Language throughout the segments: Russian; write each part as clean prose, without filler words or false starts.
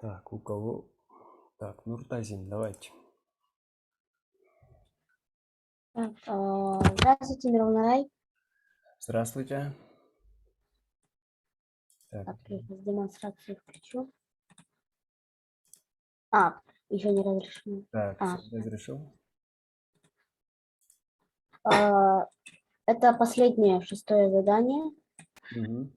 Так, у кого? Так, Нуртазин, давайте. Здравствуйте, Мирон. Здравствуйте. Так, Так, я сейчас демонстрацию включу. Еще не разрешено. так, разрешил? Это последнее, 6-е задание. Угу.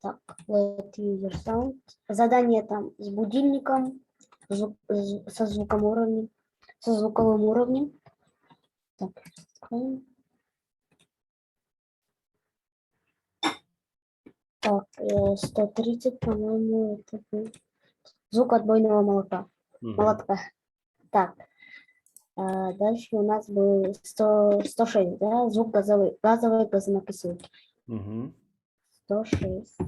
Так, let user sound. Задание там с будильником, со звуком уровня, со звуковым уровнем. Так, откроем. Так, 130, по-моему, это был звук отбойного молотка. Так, дальше у нас был 106, да, звук газовой газонокосилки. Угу. 106.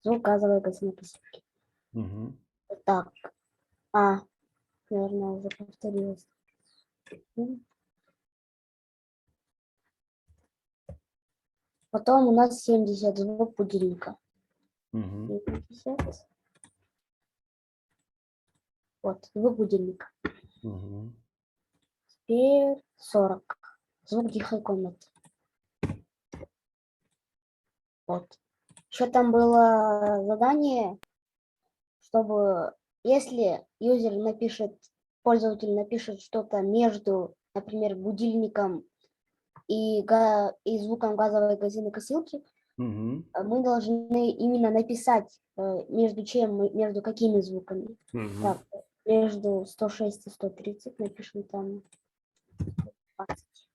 Звук газовой газонокосилки. Угу. Так, наверное, уже повторилось. Потом у нас 70, звук будильника. Угу. 70. Вот, звук будильника. Угу. Теперь 40. Звук тихой комнаты. Вот. Еще там было задание, чтобы если пользователь напишет что-то между, например, будильником и звуком газовой газонокосилки, Угу. мы должны именно написать между какими звуками. Угу. Так, между 106 и 130 напишем там 20.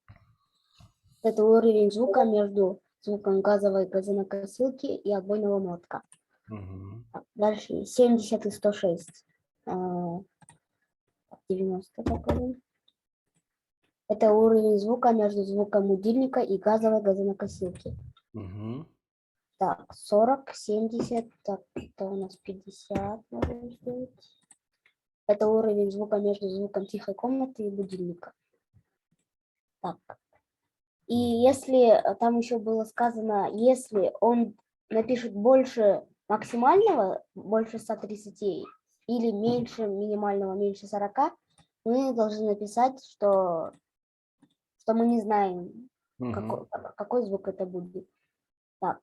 Это уровень звука между звуком газовой газонокосилки и отбойного молотка. Угу. Дальше 70 и 106. 90 такой. Это уровень звука между звуком будильника и газовой газонокосилки. Угу. Так, 40, 70, так, это у нас 50 можем сделать. Это уровень звука между звуком тихой комнаты и будильника. Так. И если там еще было сказано, если он напишет больше максимального, больше 130, или меньше минимального, меньше 40, мы должны написать, что мы не знаем, какой звук это будет. Так.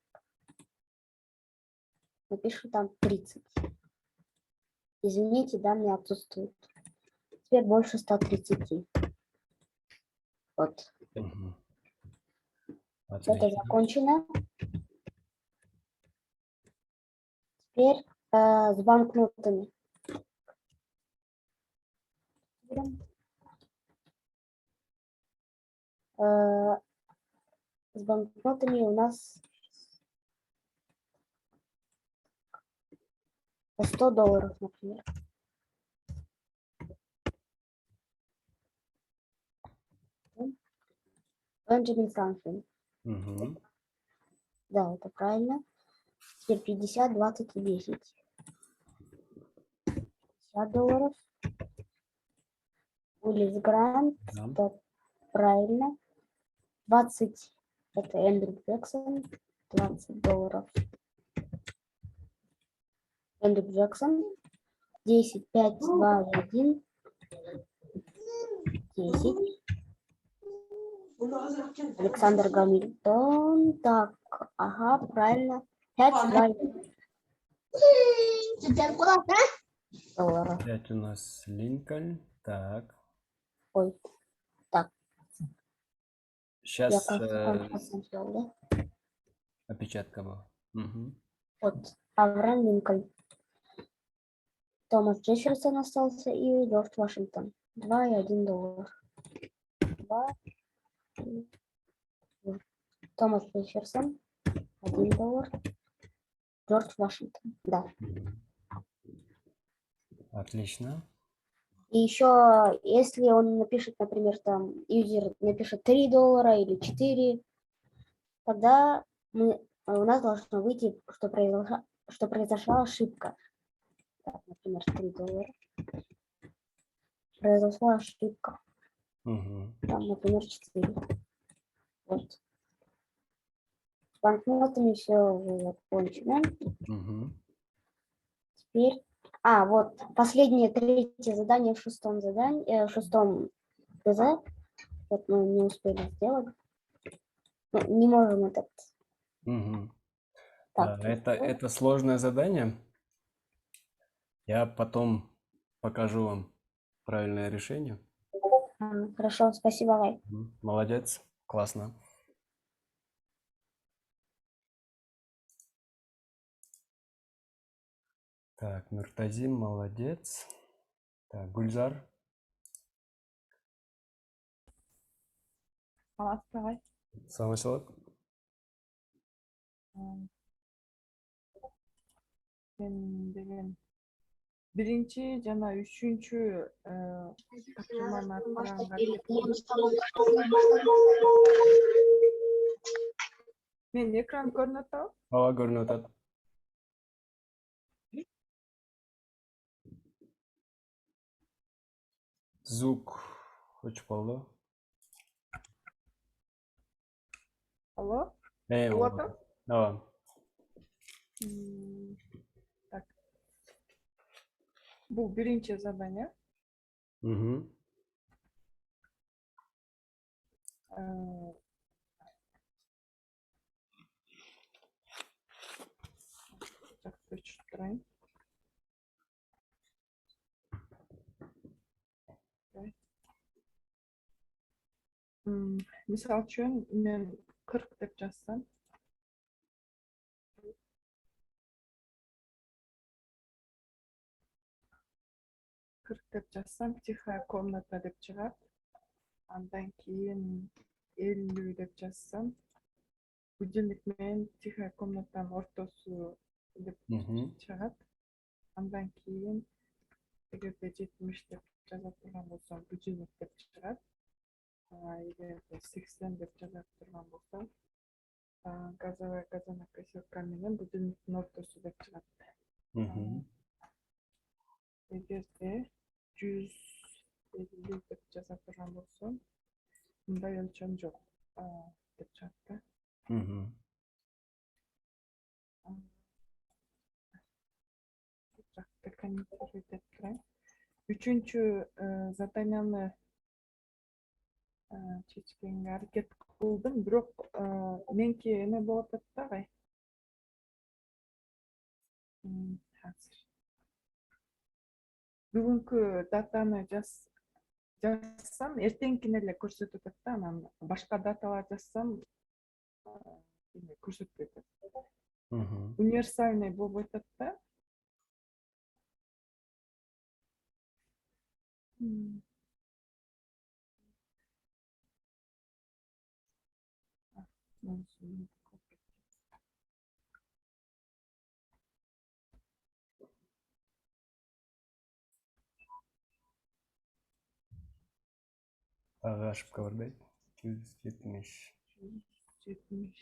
Напишу там 30. Извините, данные отсутствуют. Теперь больше 130. Вот. Угу. Это закончено. Теперь с банкнотами. С банкнотами у нас $100, например. Benjamin Franklin. Угу. Да, это правильно. Теперь 50, 20 и 10. $50. Уиллис Грант. Да, правильно. 20 это Эндрю Джексон. $20. Эндрю Джексон. 10, 5, 2 и 1. 10. Александр Гамильтон. Так, ага, правильно. 5, 2 и 1. $5 5 у нас Линкольн. Так. Ой, так. Я, Сейчас кажется, посмотрел, да? опечатка была. Угу. Вот, Авраам Линкольн. Томас Джефферсон остался и Джордж Вашингтон. $2 и $1. 2. Томас Джефферсон. $1. Джордж Вашингтон. Да. Отлично. И еще, если он напишет, например, там, юзер напишет $3 или 4, тогда у нас должно выйти, что произошла ошибка. Так, например, $3. Произошла ошибка. Угу. Там, например, 4. Вот. С банкнотами все уже закончено. Угу. Теперь, вот последнее третье задание в шестом задании, в шестом ТЗ. Вот мы не успели сделать. Ну, не можем этот Мгм. так. Да, это сложное задание. Я потом покажу вам правильное решение. Хорошо, спасибо, Лай. Молодец, классно. Так, Нуртазим, молодец. Так, Гульзар. Давай. Саламатшылык. Мен деген биринчи жана үчүнчү тапшырманы аткарганга мен экран көрүнүп атабы? Ооба, көрүнүп атат. Звук өчүп калды. Алло? Болуп Болуп атат. атат? Ооба. Так. Бул биринчи задание. Мгм. Жакты өчүрүп турайын. Мисалы үчүн мен 40 деп жазсам, 40 деп жазсам, тихая комната деп чыгат. Андан кийин 50 деп жазсам, будильник менен тихая комнатанын ортосу деп Мгм. чыгат. Андан кийин эгерде 70 деп жаза турган болсом, будильник деп чыгат. Эгерде 80 деп жаза турган болсом, газовая газонокая сетка менен будильниктин ортосу деп чыгат. Мгм. Эгерде 150 деп жаза турган болсом, мындай өлчөм жок деп чыгат да. Мгм. Жакты комментировать этип турайын. Үчүнчү заданияны чечкенге аракет кылдым, бирок меники эме болуп атат да агай. Азыр. Бүгүнкү датаны жазсам, эртеңкини эле көрсөтүп атат да, анан башка даталар жазсам, көрсөтпөй атат. Мгм. Универсальный болуп атат да. Ага, ошибка бар да? 170. 170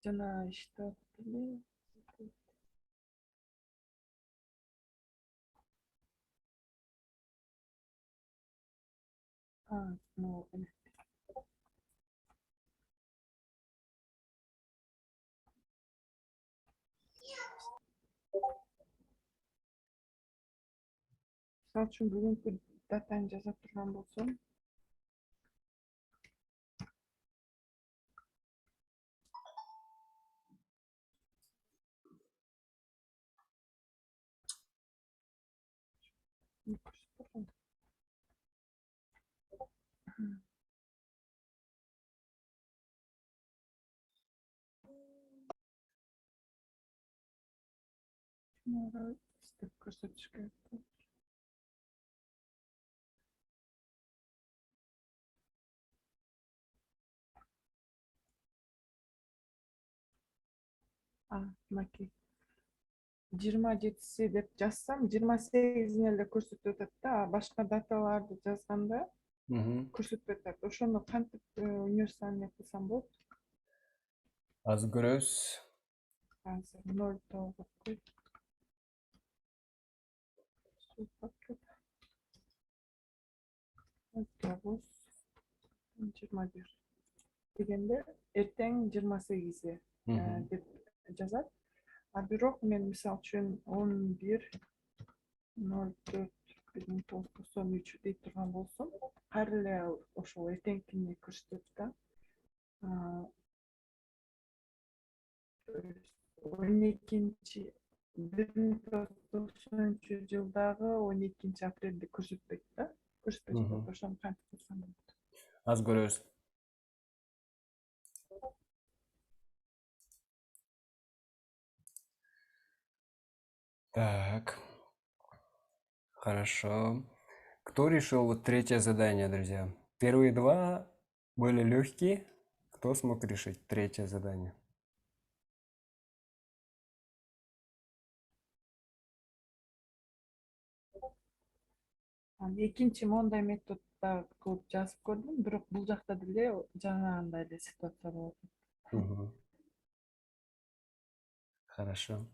жана иштеп эле. Ну, мисалы үчүн бүгүнкү датаны жаза турган болсом, деп көрсөтүш керек. Мынакей 27 деп жазсам, 28-ини эле көрсөтүп атат да, башка даталарды жазганда Мгм. көрсөтпөй атат. Ошону кантип универсальный кылсам болот? Азыр көрөбүз. Азыр 0,9 9 21 дегенде эртең 28 Мгм. деп жазат. бирок мен мисалы үчүн 11.04.1993 дей турган болсом, кайра эле ошол эртеңкини көрсөтөт да. 12 1990-жылдагы 12 апрелди көрсөтпөйт да. Көрсөтпөйт, ошону кантип көрсөм болот? Азыр көрөбүз. Так. Хорошо. Кто решил вот третье задание, друзья? Первые два были легкие. Кто смог решить третье задание? Экинчи мондай методда кылып жазып көрдүм, бирок бул жакта деле жаңагындай эле ситуация болот. Мгм. Хорошо.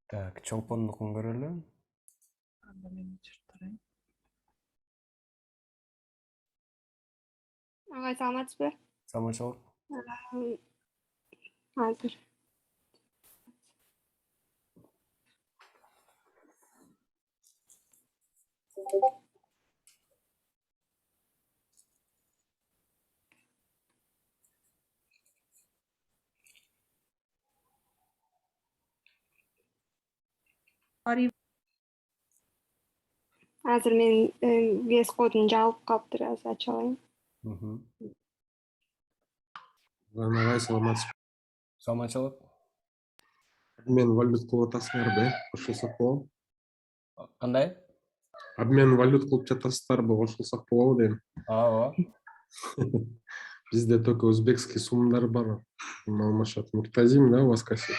Так, чолпондукун көрөлү. Анда мен чыртырайын. Агай саламатсызбы? Самачок. Азыр. Азыр мен VS Code'ун жабылып калыптыр, азыр ачып алайын. Мгм. Агай саламатсызбы. Самачок. Обмен валют кылып атасыңарбы, кошулсак болобу? Кандай? Обмен валют кылып жатасыздарбы, кошулсак болобу дейм. Ооба. Бизде только узбекский суммдар бар. Алмашат Муртазим, да, у вас кассет?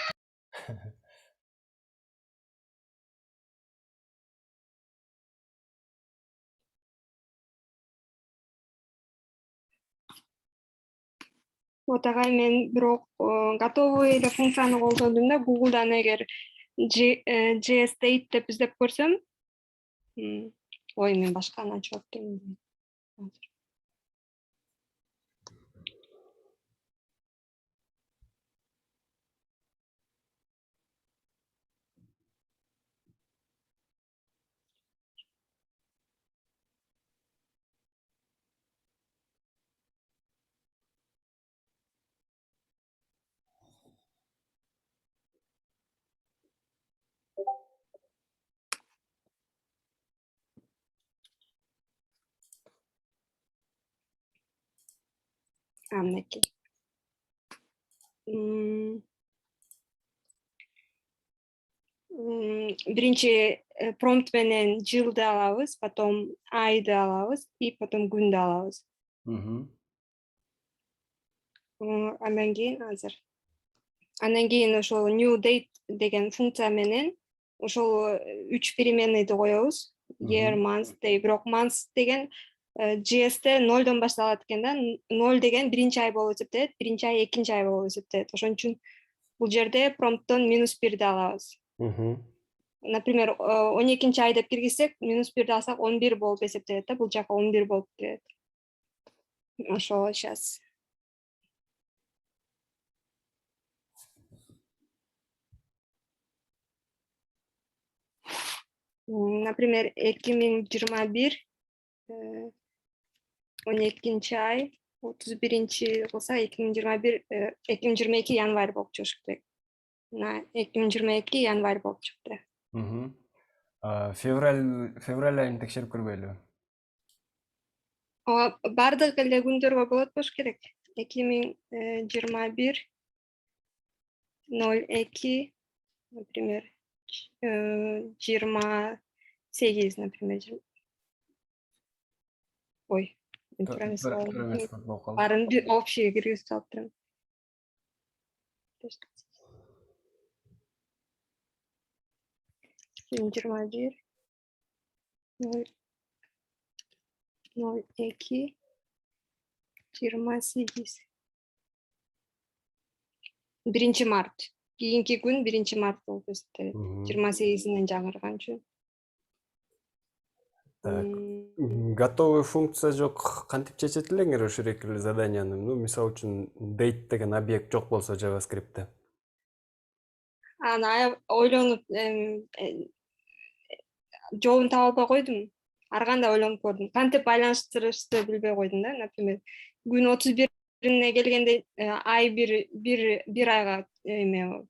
Вот агай, мен бирок готовый эле функцияны колдондум да, Google'дан эгер JState деп издеп көрсөм, ой, мен башканы ачып алыптырмын. Мынакей. Биринчи промпт менен жылды алабыз, потом айды алабыз и потом күндү алабыз. Мгм. Андан кийин ошол new date деген функция менен ошол 3 переменныйды коебуз. Year, month, day. Бирок month деген JS'те 0дон башталат экен да. 0 деген биринчи ай болуп эсептелет, биринчи ай экинчи ай болуп эсептелет. Ошон үчүн бул жерде промпттон -1 алабыз. Например, 12 ай деп киргизсек, -1 алсак 11 болуп эсептелет да. Бул жака 11 болуп келет. Ошол сейчас. Например, 2021 12 ай 31 кылса 2022 январь болуп чыгыш керек. 2022 январь болуп чыкты. Февраль айын текшерип көрбөйлүбү? Бардык эле күндөргө болот болуш керек. 2021 02, например, 28, например. Ой, барын общий киргизип алыптырмын. 21 02 28. 1 март. Кийинки күн 1 март болуп эсептелет. 28-ден жаңырган үчүн. Так. Готовый функция жок, кантип чечет элеңер ошол экили заданияны? Мисалы үчүн date деген объект жок болсо JavaScript'те. Аны ойлонуп жообун таап албай койдум. Ар кандай ойлонуп көрдүм. Кантип байланыштырышты билбей койдум да. Например, күн 31-ине келгенде ай бир айга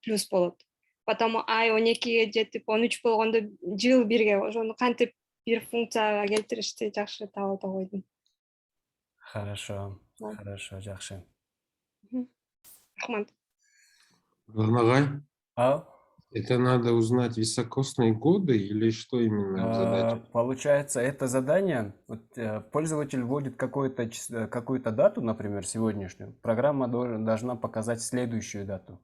плюс болот. Потом ай 12ге жетип 13 болгондо жыл 1ге. Ошону кантип бир функцияга келтиришти жакшы таап албай койдум. Хорошо, Да. хорошо, жакшы. Рахмат. Нагай, А? это надо узнать високосные годы или что именно в задаче? Получается, это задание, пользователь вводит какую-то дату, например, сегодняшнюю, программа должна показать следующую дату.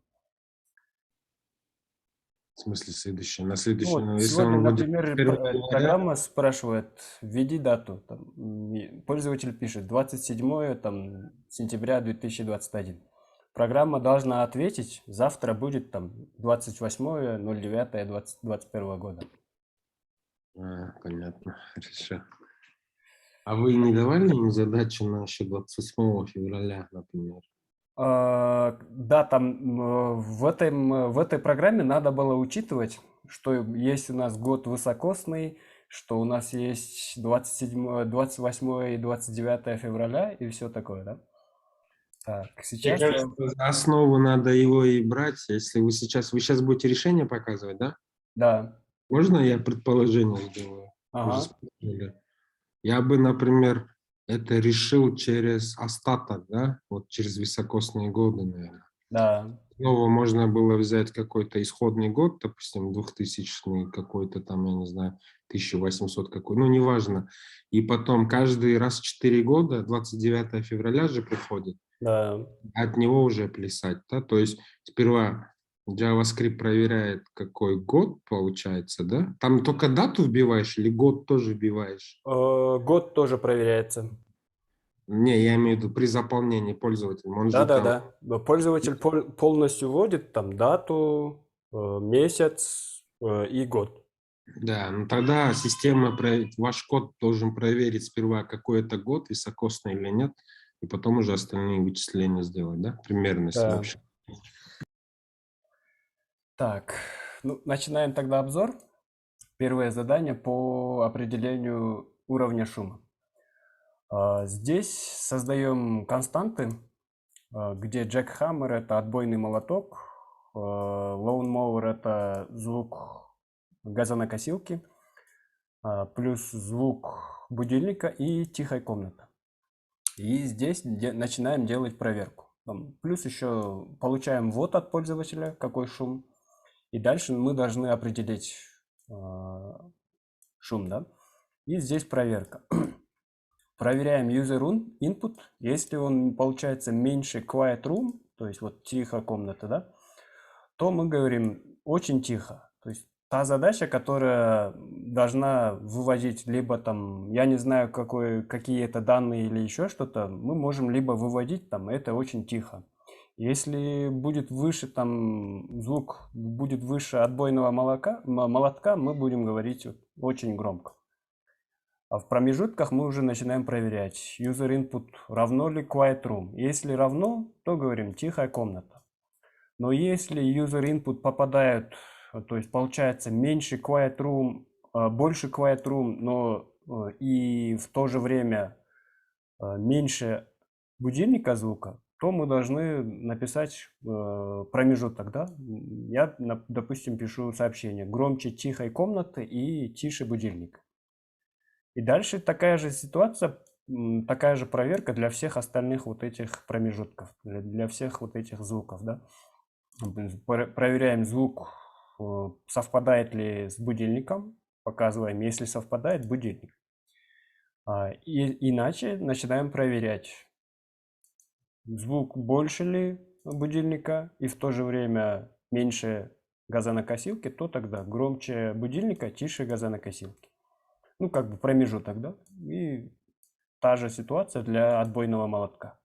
В смысле следующее? На Ну следующее, вот если сегодня, он вводит например, 1 января, программа спрашивает, введи дату. Пользователь пишет 27 сентября 2021. Программа должна ответить, завтра будет 28.09.2021 года. понятно, хорошо. А вы не давали им задачу на еще 28 февраля, например? Да, там в этой программе надо было учитывать, что есть у нас год высокосный, что у нас есть 28 и 29 февраля и все такое, да? Так, Мне сейчас кажется, за основу надо его и брать, если вы сейчас будете решение показывать, да? да. Можно я предположение сделаю? Вы же Ага. спрашивали. Я бы, например, это решил через остаток, да? Вот через високосные годы, наверное. Да. Снова можно было взять какой-то исходный год, допустим, 2000 какой-то там, я не знаю, 1800 какой, ну, неважно. И потом каждый раз в 4 года, 29 февраля же приходит, Да. от него уже плясать, да? То есть сперва JavaScript проверяет, какой год получается, да? Там только дату вбиваешь или год тоже вбиваешь? Год тоже проверяется. Не, я имею в виду при заполнении пользователем. Он же там... Да. Пользователь полностью вводит дату, месяц и год. Да, ну тогда система, ваш код должен проверить сперва, какой это год, високосный или нет, и потом уже остальные вычисления сделать, да? Примерность Да. вообще. Так, ну, начинаем тогда обзор. Первое задание по определению уровня шума. Здесь создаем константы, где джекхаммер — это отбойный молоток, лоунмоwer — это звук газонокосилки, плюс звук будильника и тихая комната. И здесь начинаем делать проверку. Плюс еще получаем ввод от пользователя, какой шум. И дальше мы должны определить шум, да? И здесь проверка. Проверяем user input. Если он получается меньше quiet room, то есть вот тихая комната, да, то мы говорим очень тихо. То есть та задача, которая должна выводить либо я не знаю, какие это данные или еще что-то, мы можем либо выводить это очень тихо. Если будет выше звук будет выше отбойного молотка, мы будем говорить очень громко. А в промежутках мы уже начинаем проверять, user input равно ли quiet room. Если равно, то говорим тихая комната. Но если user input попадает, то есть получается меньше quiet room, больше quiet room, но и в то же время меньше будильника звука, то мы должны написать промежуток, да? Я, допустим, пишу сообщение: громче тихой комнаты и тише будильник. И дальше такая же ситуация, такая же проверка для всех остальных вот этих промежутков, для всех вот этих звуков, да? Проверяем звук, совпадает ли с будильником, показываем, если совпадает — будильник. И иначе начинаем проверять, звук больше ли будильника и в то же время меньше газонокосилки, то тогда громче будильника, тише газонокосилки. Ну, как бы промежуток, да? И та же ситуация для отбойного молотка.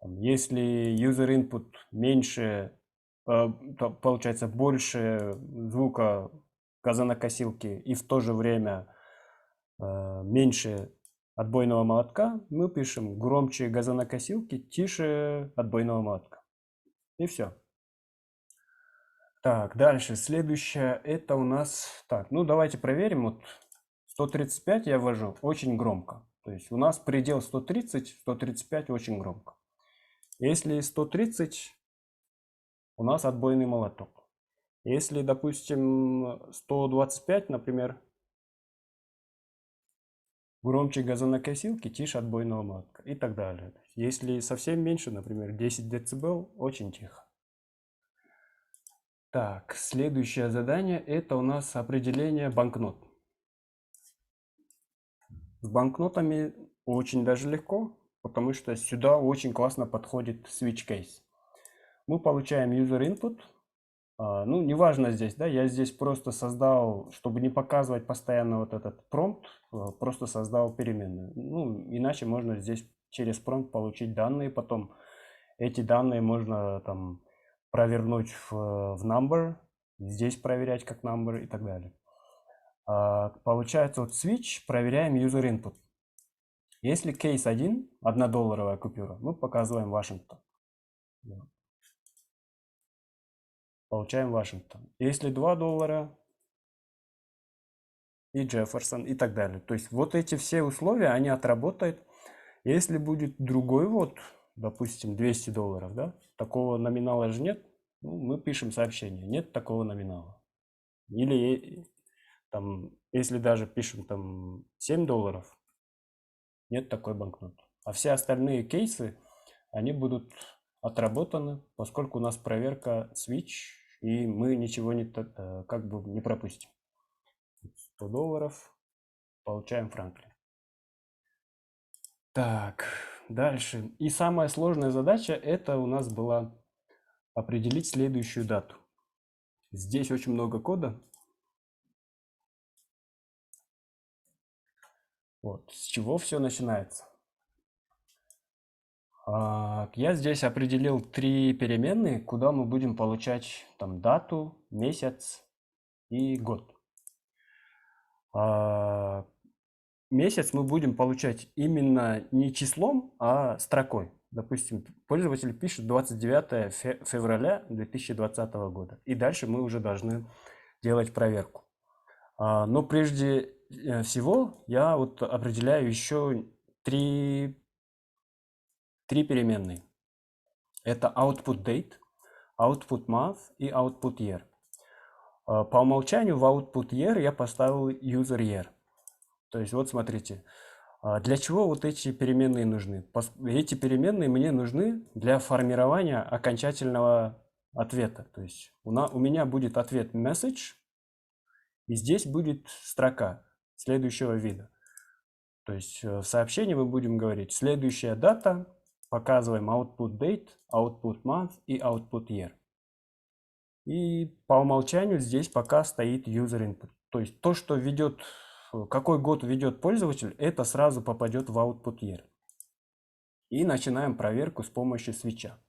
Если user input меньше, то получается больше звука газонокосилки и в то же время меньше отбойного молотка, мы пишем громче газонокосилки, тише отбойного молотка. И все. Так, дальше. Следующее, это у нас... Так, ну давайте проверим. Вот 135 я ввожу очень громко. То есть у нас предел 130, 135 очень громко. Если 130, у нас отбойный молоток. Если, допустим, 125, например, громче газонокосилки, тише отбойного молотка и так далее. Если совсем меньше, например, 10 дБ, очень тихо. Так, следующее задание – это у нас определение банкнот. С банкнотами очень даже легко, потому что сюда очень классно подходит switch case. Мы получаем user input. Ну, неважно здесь, да, я здесь просто создал, чтобы не показывать постоянно вот этот промпт, просто создал переменную. Ну, иначе можно здесь через промпт получить данные, потом эти данные можно там провернуть в number, здесь проверять как number и так далее. Получается, вот switch проверяем user input. Если кейс 1 $1 купюра, мы показываем Вашингтон. Получаем Вашингтон. Если $2 и Джефферсон и так далее. То есть вот эти все условия, они отработают. Если будет другой вот, допустим, $200, да, такого номинала же нет, ну, мы пишем сообщение, нет такого номинала. Или там, если даже пишем там $7, нет такой банкноты. А все остальные кейсы, они будут отработаны, поскольку у нас проверка switch, и мы ничего не, как бы не пропустим. $100 получаем Франклин. Так, дальше. И самая сложная задача, это у нас была определить следующую дату. Здесь очень много кода. Вот, с чего все начинается? Я здесь определил 3 переменные, куда мы будем получать там дату, месяц и год. Месяц мы будем получать именно не числом, а строкой. Допустим, пользователь пишет 29 февраля 2020 года. И дальше мы уже должны делать проверку. Но прежде всего я вот определяю еще 3 переменные. Это output date, output month и output year. По умолчанию в output year я поставил user year. То есть вот смотрите, для чего вот эти переменные нужны? Эти переменные мне нужны для формирования окончательного ответа. То есть у меня будет ответ message, и здесь будет строка следующего вида. То есть в сообщении мы будем говорить следующая дата, показываем output date, output month и output year. И по умолчанию здесь пока стоит user input. То есть то, что ведет, какой год ведет пользователь, это сразу попадет в output year. И начинаем проверку с помощью свитча.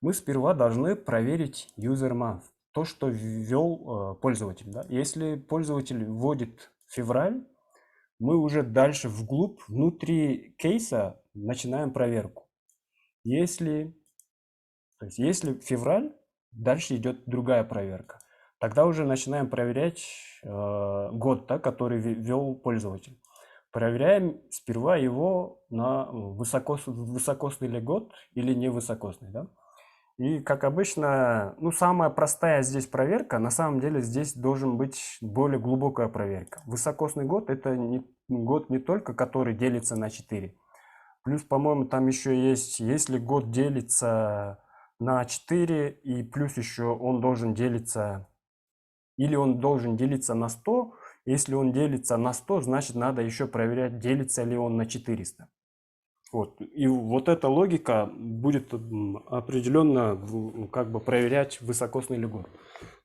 Мы сперва должны проверить user month, то, что ввел пользователь. Да? Если пользователь вводит февраль, мы уже дальше вглубь, внутри кейса начинаем проверку. Если февраль, дальше идет другая проверка. Тогда уже начинаем проверять год, да, который ввел пользователь. Проверяем сперва его на высокосный ли год или невысокосный. Да? И, как обычно, ну, самая простая здесь проверка, на самом деле здесь должен быть более глубокая проверка. Высокосный год – это год не только, который делится на 4. Плюс, по-моему, там еще есть, если год делится на 4, и плюс еще он должен делиться, или он должен делиться на 100. Если он делится на 100, значит, надо еще проверять, делится ли он на 400. Вот. И вот эта логика будет определенно как бы проверять высокосный ли год.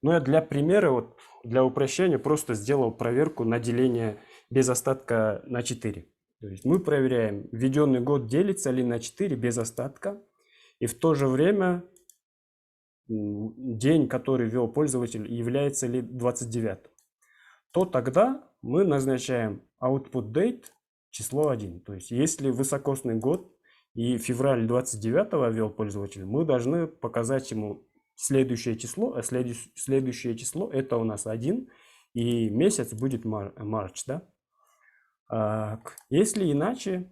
Но я для примера, вот, для упрощения просто сделал проверку на деление без остатка на 4. То есть мы проверяем, введенный год делится ли на 4 без остатка, и в то же время день, который ввел пользователь, является ли 29. То тогда мы назначаем output date число 1. То есть если высокосный год и февраль 29 ввел пользователь, мы должны показать ему следующее число, следующее число это у нас 1, и месяц будет March, да? Если иначе,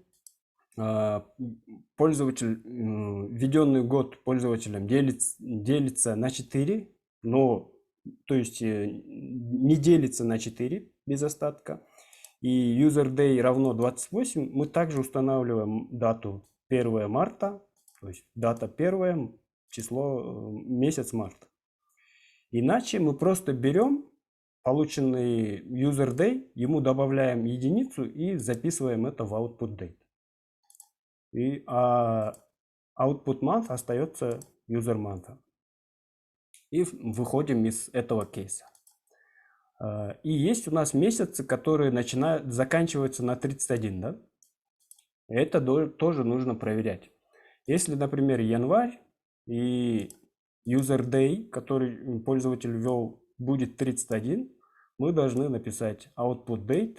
пользователь, введенный год пользователем делится на 4, но, то есть не делится на 4 без остатка, и userday равно 28, мы также устанавливаем дату 1 марта, то есть дата 1, число, месяц марта. Иначе мы просто берем полученный userday, ему добавляем единицу и записываем это в output date. И output month остается user month. И выходим из этого кейса. И есть у нас месяцы, которые заканчиваются на 31, да? Это тоже нужно проверять. Если, например, январь и user day, который пользователь ввел, будет 31, мы должны написать output date,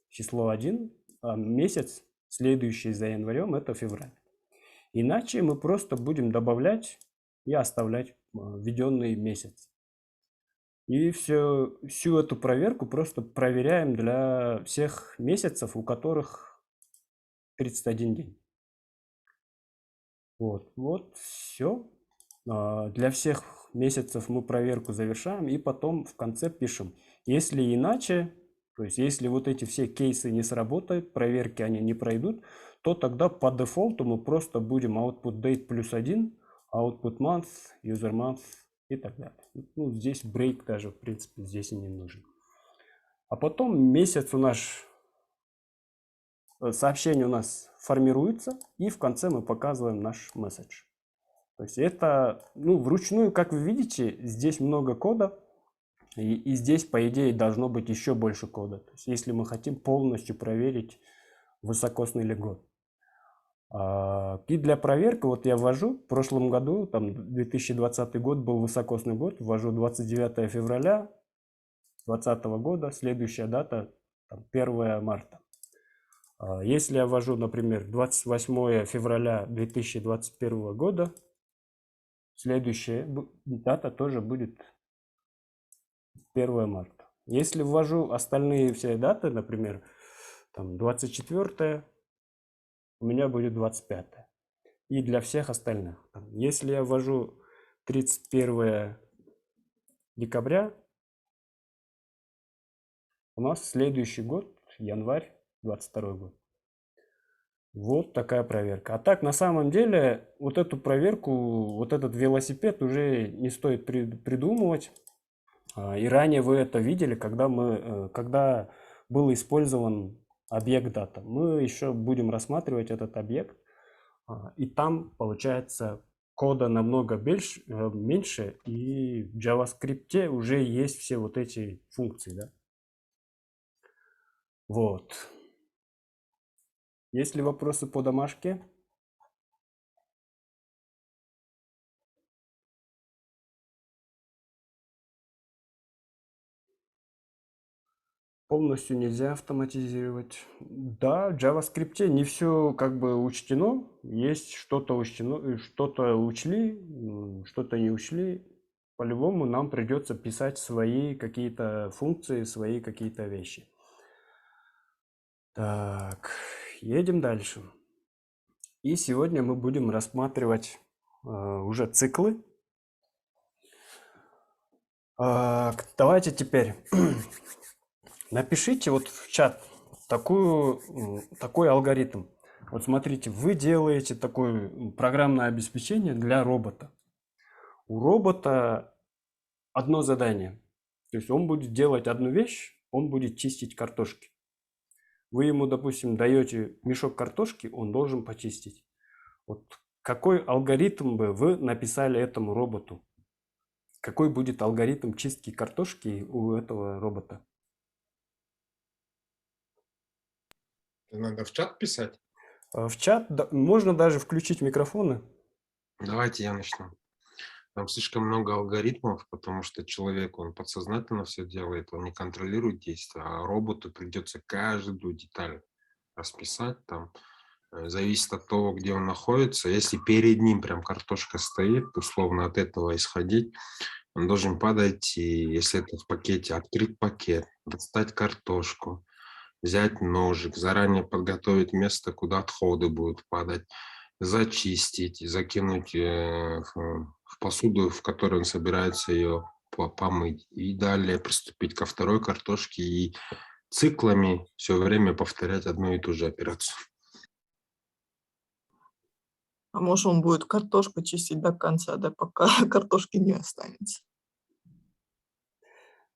число 1, а месяц, следующий за январем, это февраль. Иначе мы просто будем добавлять и оставлять введенный месяц. И всю эту проверку просто проверяем для всех месяцев, у которых 31 день. Вот все. Для всех месяцев мы проверку завершаем и потом в конце пишем. Если иначе, то есть если вот эти все кейсы не сработают, проверки они не пройдут, то тогда по дефолту мы просто будем output date плюс 1, output month, user month и так далее. Ну, здесь break даже, в принципе, здесь и не нужен. А потом месяц у нас, сообщение у нас формируется, и в конце мы показываем наш месседж. То есть это, вручную, как вы видите, здесь много кода, и здесь, по идее, должно быть еще больше кода. То есть если мы хотим полностью проверить, высокосный ли год. И для проверки, вот я ввожу, в прошлом году, там 2020 год был высокосный год, ввожу 29 февраля 2020 года, следующая дата 1 марта. Если я ввожу, например, 28 февраля 2021 года, следующая дата тоже будет 1 марта. Если ввожу остальные все даты, например, там 24, у меня будет 25. И для всех остальных. Если я ввожу 31 декабря, у нас следующий год, январь 22 год. Вот такая проверка. А так, на самом деле, вот эту проверку, вот этот велосипед уже не стоит придумывать. И ранее вы это видели, когда был использован объект дата. Мы еще будем рассматривать этот объект. И там, получается, кода намного меньше. И в JavaScript уже есть все вот эти функции. Да? Вот. Есть ли вопросы по домашке? Полностью нельзя автоматизировать. Да, в JavaScript не все как бы учтено. Есть что-то учтено, что-то учли, что-то не учли. По-любому нам придется писать свои какие-то функции, свои какие-то вещи. Так, едем дальше. И сегодня мы будем рассматривать уже циклы. Давайте теперь напишите вот в чат такой алгоритм. Вот смотрите, вы делаете такое программное обеспечение для робота. У робота одно задание. То есть он будет делать одну вещь, он будет чистить картошки. Вы ему, допустим, даете мешок картошки, он должен почистить. Вот какой алгоритм бы вы написали этому роботу? Какой будет алгоритм чистки картошки у этого робота? Надо в чат писать? В чат можно даже включить микрофоны. Давайте я начну. Там слишком много алгоритмов, потому что человек, он подсознательно все делает, он не контролирует действия, а роботу придется каждую деталь расписать там. Зависит от того, где он находится. Если перед ним прям картошка стоит, условно от этого исходить, он должен падать, и если это в пакете, открыть пакет, достать картошку, взять ножик, заранее подготовить место, куда отходы будут падать, зачистить, закинуть в посуду, в которой он собирается ее помыть, и далее приступить ко второй картошке и циклами все время повторять одну и ту же операцию. А может, он будет картошку чистить до конца, да, пока картошки не останется.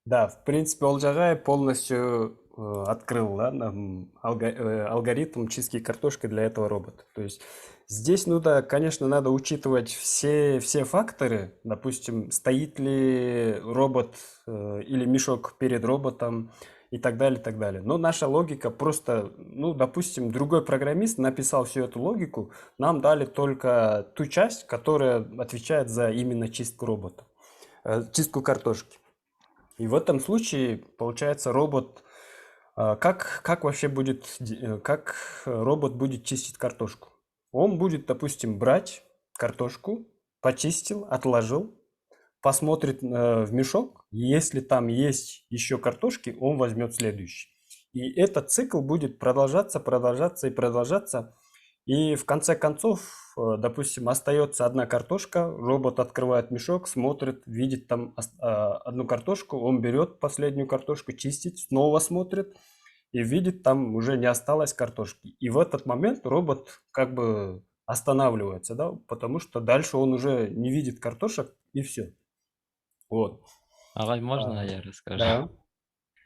Да, в принципе, Олжагай полностью открыл, да, нам алгоритм чистки картошки для этого робота. То есть здесь, ну да, конечно, надо учитывать все факторы. Допустим, стоит ли робот или мешок перед роботом и так далее, и так далее. Но наша логика просто, ну, допустим, другой программист написал всю эту логику, нам дали только ту часть, которая отвечает за именно чистку робота, чистку картошки. И в этом случае, получается, робот, как вообще будет, как робот будет чистить картошку? Он будет, допустим, брать картошку, почистил, отложил, посмотрит в мешок, если там есть еще картошки, он возьмет следующий. И этот цикл будет продолжаться, продолжаться и продолжаться. И в конце концов, допустим, остается одна картошка, робот открывает мешок, смотрит, видит там одну картошку, он берет последнюю картошку, чистит, снова смотрит и видит, там уже не осталось картошки. И в этот момент робот как бы останавливается, да, потому что дальше он уже не видит картошек и все. Вот. Ағай, можно я расскажу?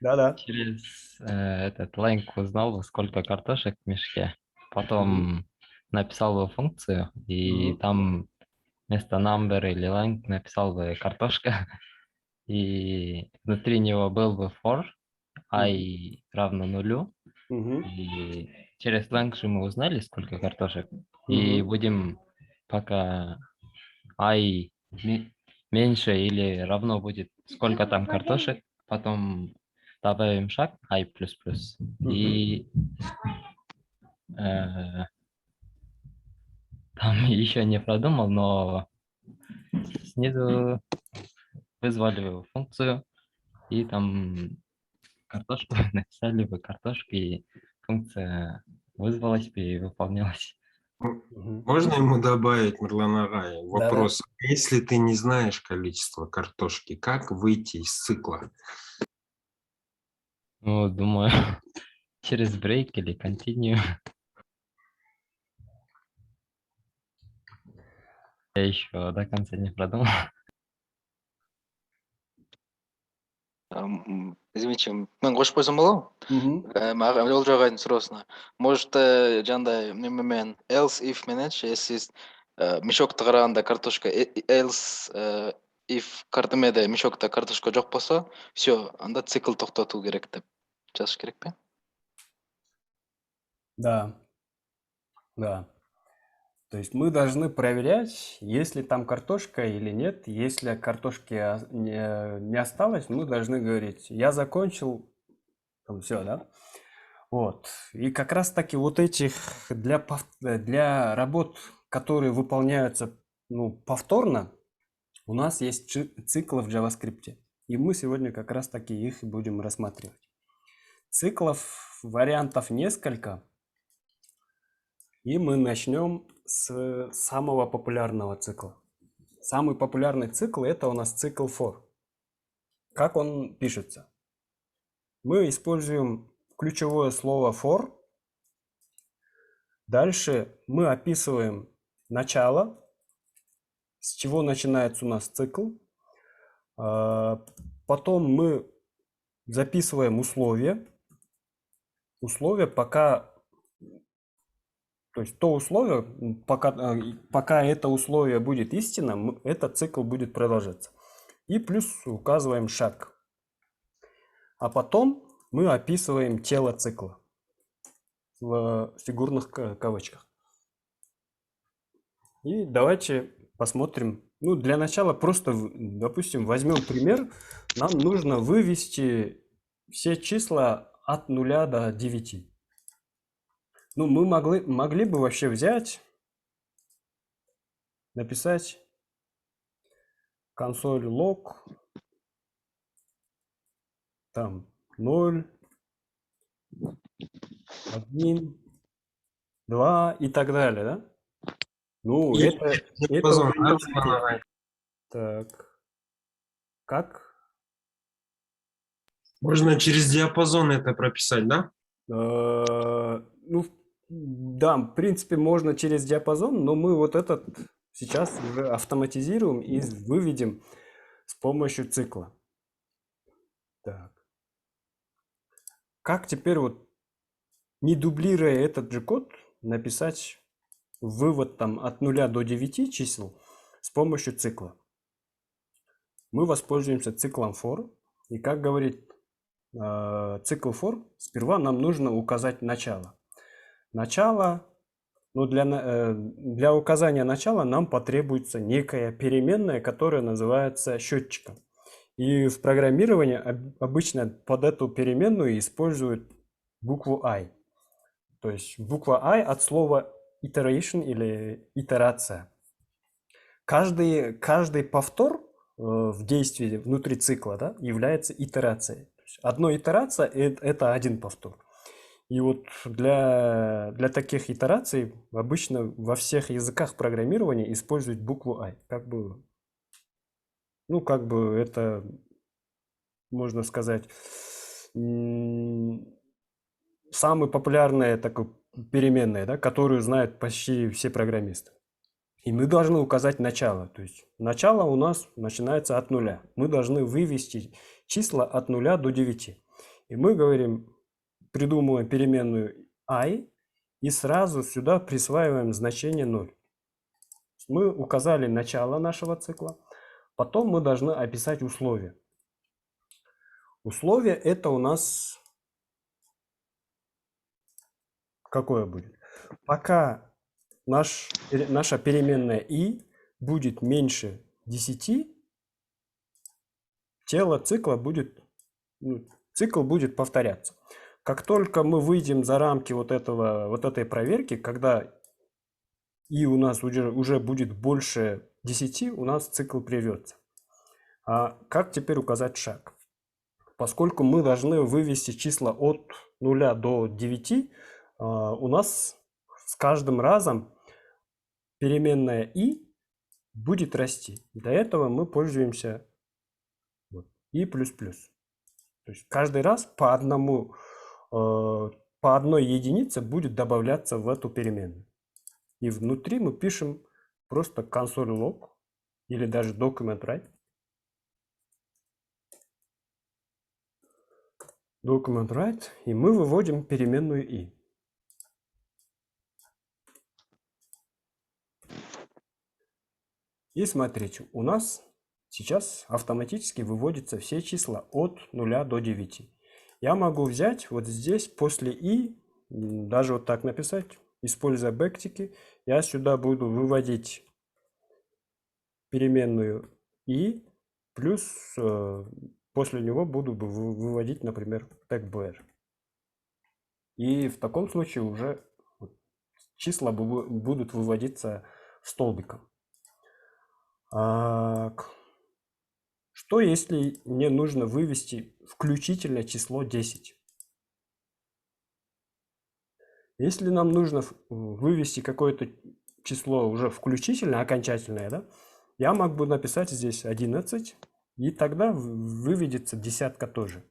Да, да. Через этот Lang узнал, бы, сколько картошек в мешке. Потом написал бы функцию, и там вместо number или Lang написал бы картошка. И внутри него был бы for, i равно нулю. И через Lang же мы узнали, сколько картошек. И будем, пока i меньше или равно будет, сколько там картошек, потом добавим шаг i++. И там еще не продумал, но снизу вызвали функцию, и там картошку написали бы картошку, и функция вызвалась бы и выполнялась. Можно ему добавить, Мирлан Агай, вопрос? Если ты не знаешь количество картошки, как выйти из цикла? Ну, думаю, через брейк или continue. Я еще до конца не продумал. Извините, мен қосып қойсам бола ма? Олжа ағайдың сұраусына. Может, жаңағыдай немен else if мененші, если мешокты қарағанда картошка else if картымеде мешокта картошка жоқ болса, все, анда цикл тоқтату керек деп жазыш керек пе? Да. То есть мы должны проверять, есть ли там картошка или нет. Если картошки не осталось, мы должны говорить, я закончил, там все, да? Вот. И как раз таки вот этих для работ, которые выполняются повторно, у нас есть циклы в JavaScript. И мы сегодня как раз таки их будем рассматривать. Циклов, вариантов несколько. И мы начнем с самого популярного цикла. Самый популярный цикл — это у нас цикл for. Как он пишется? Мы используем ключевое слово for. Дальше мы описываем начало, с чего начинается у нас цикл. Потом мы записываем условия. Условия пока... То есть то условие, пока это условие будет истинным, этот цикл будет продолжаться. И плюс указываем шаг. А потом мы описываем тело цикла в фигурных кавычках. И давайте посмотрим. Ну, для начала просто, допустим, возьмем пример. Нам нужно вывести все числа от 0 до 9. Ну, мы могли бы вообще взять, написать консоль лог, там 0, 1, 2 и так далее, да? Ну, И это диапазон, уже да, не цикл. устанавливать. Так, как? Можно через диапазон это прописать, да? Ну, да, в принципе, можно через диапазон, но мы вот этот сейчас уже автоматизируем и выведем с помощью цикла. Так. Как теперь вот, не дублируя этот же код, написать вывод там от 0 до 9 чисел с помощью цикла? Мы воспользуемся циклом for. И как говорит цикл for, сперва нам нужно указать начало. Начало, ну для указания начала нам потребуется некая переменная, которая называется счетчиком. И в программировании обычно под эту переменную используют букву I. То есть буква I от слова iteration или итерация. Каждый повтор в действии внутри цикла, да, является итерацией. То есть одна итерация это один повтор. И вот для таких итераций обычно во всех языках программирования используют букву I. Как бы это, можно сказать, самая популярная такая переменная, да, которую знают почти все программисты. И мы должны указать начало. То есть начало у нас начинается от 0. Мы должны вывести числа от 0 до 9. И мы говорим, придумываем переменную I и сразу сюда присваиваем значение 0. Мы указали начало нашего цикла. Потом мы должны описать условия. Условие это у нас какое будет? Пока наша переменная I будет меньше 10, цикл будет повторяться. Как только мы выйдем за рамки вот этой проверки, когда I у нас уже будет больше 10, у нас цикл прервется. А как теперь указать шаг? Поскольку мы должны вывести числа от 0 до 9, у нас с каждым разом переменная I будет расти. Для этого мы пользуемся I++. То есть каждый раз по одной единице будет добавляться в эту переменную. И внутри мы пишем просто console log или даже document write. Document write, и мы выводим переменную I. И смотрите, у нас сейчас автоматически выводятся все числа от 0 до 9. Я могу взять вот здесь после I, даже вот так написать, используя бэктики, я сюда буду выводить переменную I, плюс после него буду выводить, например, тег BR. И в таком случае уже числа будут выводиться столбиком. Что если мне нужно вывести включительно число 10? Если нам нужно вывести какое-то число уже включительно, окончательное, да, я могу написать здесь 11, и тогда выведется десятка тоже.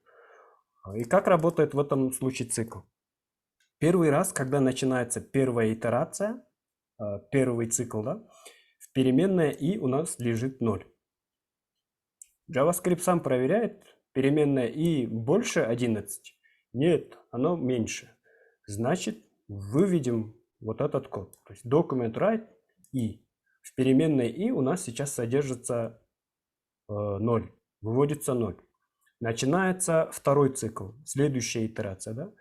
И как работает в этом случае цикл? Первый раз, когда начинается первая итерация, первый цикл, да, в переменной I у нас лежит 0. JavaScript сам проверяет, переменная I больше 11? Нет, оно меньше. Значит, выведем вот этот код. То есть document write I. В переменной I у нас сейчас содержится 0, выводится 0. Начинается второй цикл, следующая итерация. Да?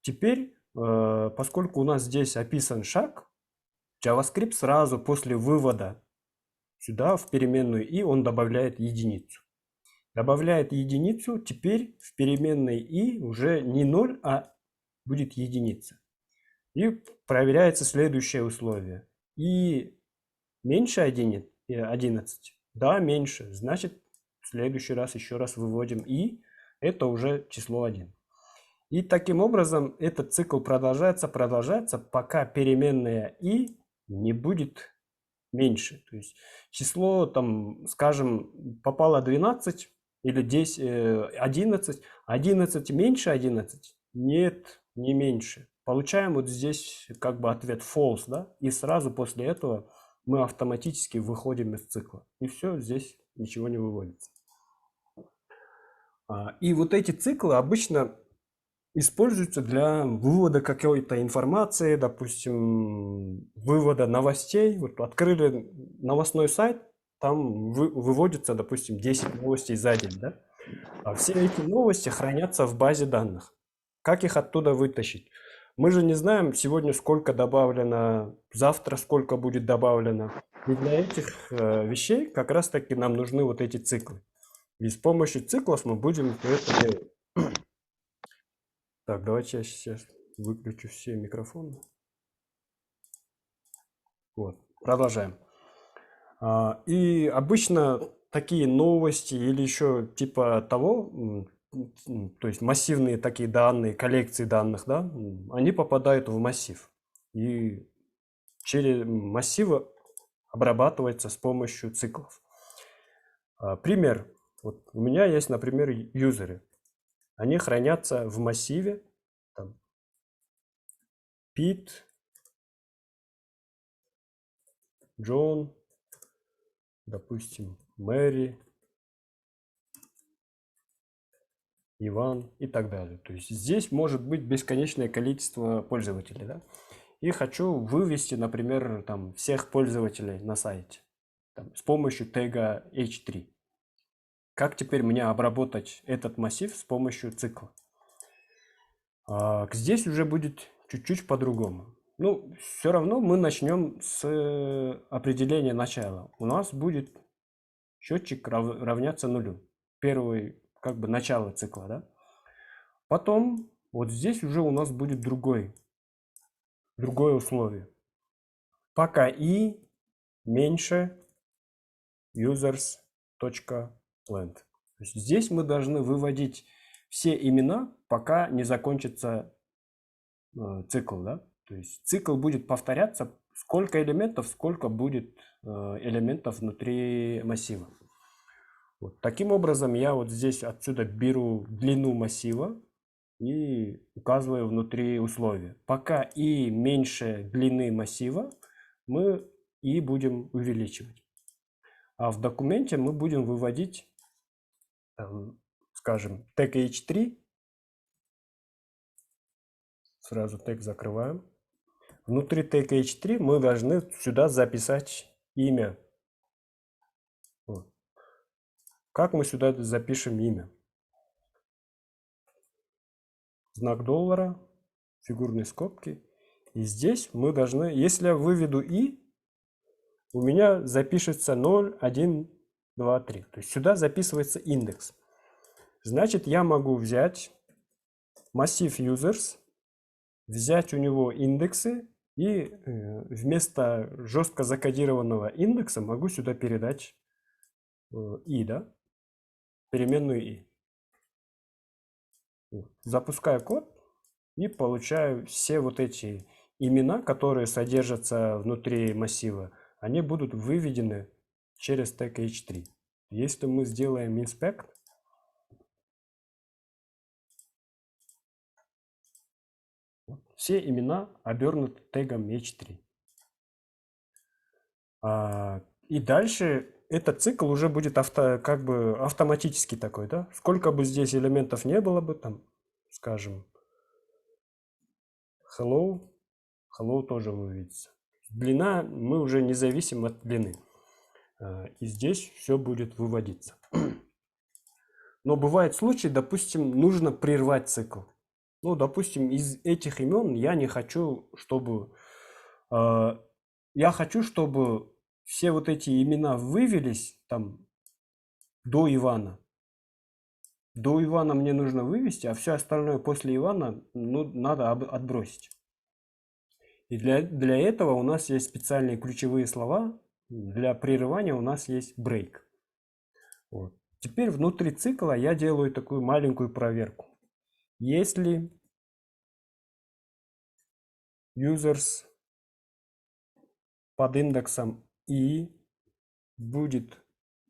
Теперь, поскольку у нас здесь описан шаг, JavaScript сразу после вывода сюда в переменную I он добавляет единицу. Добавляет единицу, теперь в переменной I уже не 0, а будет единица. И проверяется следующее условие. И меньше 11? Да, меньше. Значит, в следующий раз еще раз выводим и. Это уже число 1. И таким образом этот цикл продолжается, пока переменная и не будет меньше. То есть число, там, скажем, попало 12 или 10, 11. 11 меньше 11? Нет, не меньше. Получаем вот здесь как бы ответ false, да? И сразу после этого мы автоматически выходим из цикла. И все, здесь ничего не выводится. И вот эти циклы обычно используются для вывода какой-то информации, допустим, вывода новостей. Вот открыли новостной сайт, там выводится, допустим, 10 новостей за день, да? А все эти новости хранятся в базе данных. Как их оттуда вытащить? Мы же не знаем сегодня, сколько добавлено, завтра сколько будет добавлено. И для этих вещей как раз-таки нам нужны вот эти циклы. И с помощью циклов мы будем это делать. Так, давайте я сейчас выключу все микрофоны. Вот, продолжаем. И обычно такие новости или еще типа того, то есть массивные такие данные, коллекции данных, да, они попадают в массив. И через массивы обрабатывается с помощью циклов. Пример. Вот у меня есть, например, юзеры. Они хранятся в массиве. Там, Пит, Джон, допустим, Мэри, Иван и так далее. То есть здесь может быть бесконечное количество пользователей. Да? И хочу вывести, например, там, всех пользователей на сайте там, с помощью тега h3. Как теперь мне обработать этот массив с помощью цикла? Здесь уже будет чуть-чуть по-другому. Ну, все равно мы начнем с определения начала. У нас будет счетчик равняться нулю. Первый, как бы, начало цикла, да? Потом, вот здесь уже у нас будет другое условие. Пока и меньше users.length. То есть здесь мы должны выводить все имена, пока не закончится цикл, да? То есть цикл будет повторяться, сколько элементов, сколько будет элементов внутри массива. Вот. Таким образом, я вот здесь отсюда беру длину массива и указываю внутри условия. Пока и меньше длины массива, мы и будем увеличивать. А в документе мы будем выводить, скажем, тег h3. Сразу тег закрываем. Внутри тег h3 мы должны сюда записать имя. Вот. Как мы сюда запишем имя? Знак доллара, фигурные скобки. И здесь мы должны, если я выведу и, у меня запишется 0, 1, 2, 3. То есть сюда записывается индекс. Значит, я могу взять массив users, взять у него индексы и вместо жестко закодированного индекса могу сюда передать и, да, переменную и. Запускаю код и получаю все вот эти имена, которые содержатся внутри массива, они будут выведены через тег h3. Если мы сделаем inspect, все имена обернуты тегом h3. И дальше этот цикл уже будет как бы автоматически такой, да? Сколько бы здесь элементов не было бы, там, скажем, hello тоже выведется. Длина, мы уже не зависим от длины. И здесь все будет выводиться. Но бывает случай, допустим, нужно прервать цикл. Ну, допустим, из этих имен я не хочу, чтобы... Я хочу, чтобы все вот эти имена вывелись там до Ивана. До Ивана мне нужно вывести, а все остальное после Ивана, ну, надо отбросить. И для этого у нас есть специальные ключевые слова. Для прерывания у нас есть break. Вот. Теперь внутри цикла я делаю такую маленькую проверку. Если users под индексом и будет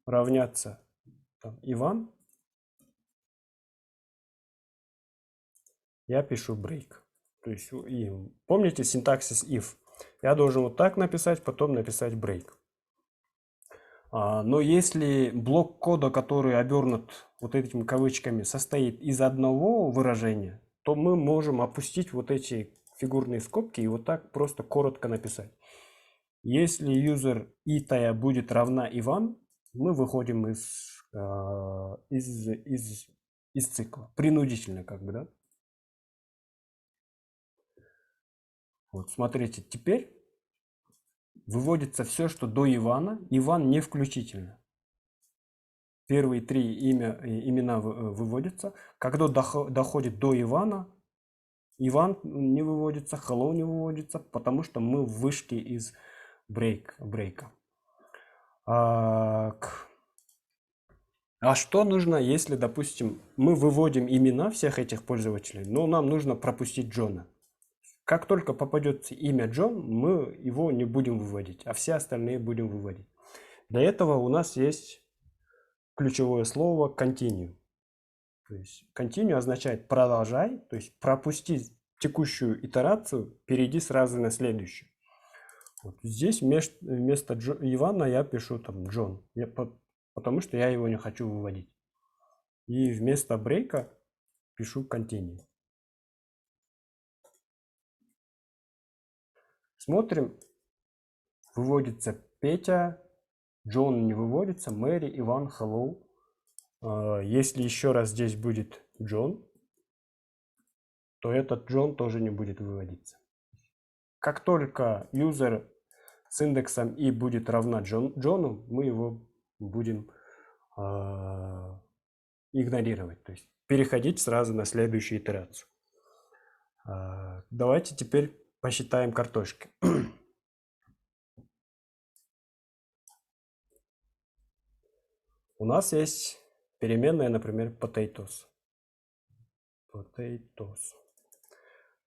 равняться там, Иван, я пишу break. То есть, и, помните синтаксис if? Я должен вот так написать, потом написать break. Но если блок кода, который обернут вот этими кавычками, состоит из одного выражения, то мы можем опустить вот эти фигурные скобки и вот так просто коротко написать. Если user итая будет равна Иван, мы выходим из цикла. Принудительно как бы, да? Вот смотрите, теперь выводится все, что до Ивана. Иван не включительно. Первые три имена выводятся. Когда доходит до Ивана, Иван не выводится, hello не выводится, потому что мы вышли из брейка. А что нужно, если, допустим, мы выводим имена всех этих пользователей, но нам нужно пропустить Джона? Как только попадет имя Джон, мы его не будем выводить, а все остальные будем выводить. Для этого у нас есть ключевое слово continue. То есть continue означает продолжай, то есть пропусти текущую итерацию, перейди сразу на следующую. Вот здесь вместо Ивана я пишу там Джон, потому что я его не хочу выводить. И вместо брейка пишу continue. Смотрим, выводится Петя, Джон не выводится, Мэри, Иван, hello. Если еще раз здесь будет Джон, то этот Джон тоже не будет выводиться. Как только user с индексом и будет равна Джону, мы его будем игнорировать, то есть переходить сразу на следующую итерацию. Давайте теперь посчитаем картошки. У нас есть переменная, например, potatoes.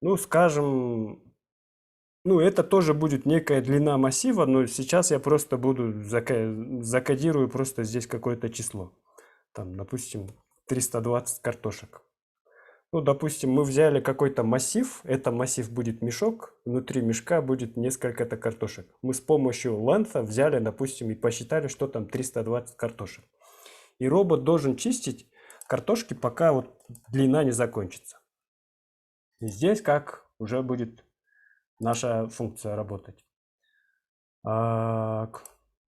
Ну, скажем, это тоже будет некая длина массива, но сейчас я просто буду закодирую просто здесь какое-то число. Там, допустим, 320 картошек. Ну, допустим, мы взяли какой-то массив, это массив будет мешок, внутри мешка будет несколько картошек. Мы с помощью length взяли, допустим, и посчитали, что там 320 картошек. И робот должен чистить картошки, пока вот длина не закончится. И здесь как уже будет наша функция работать.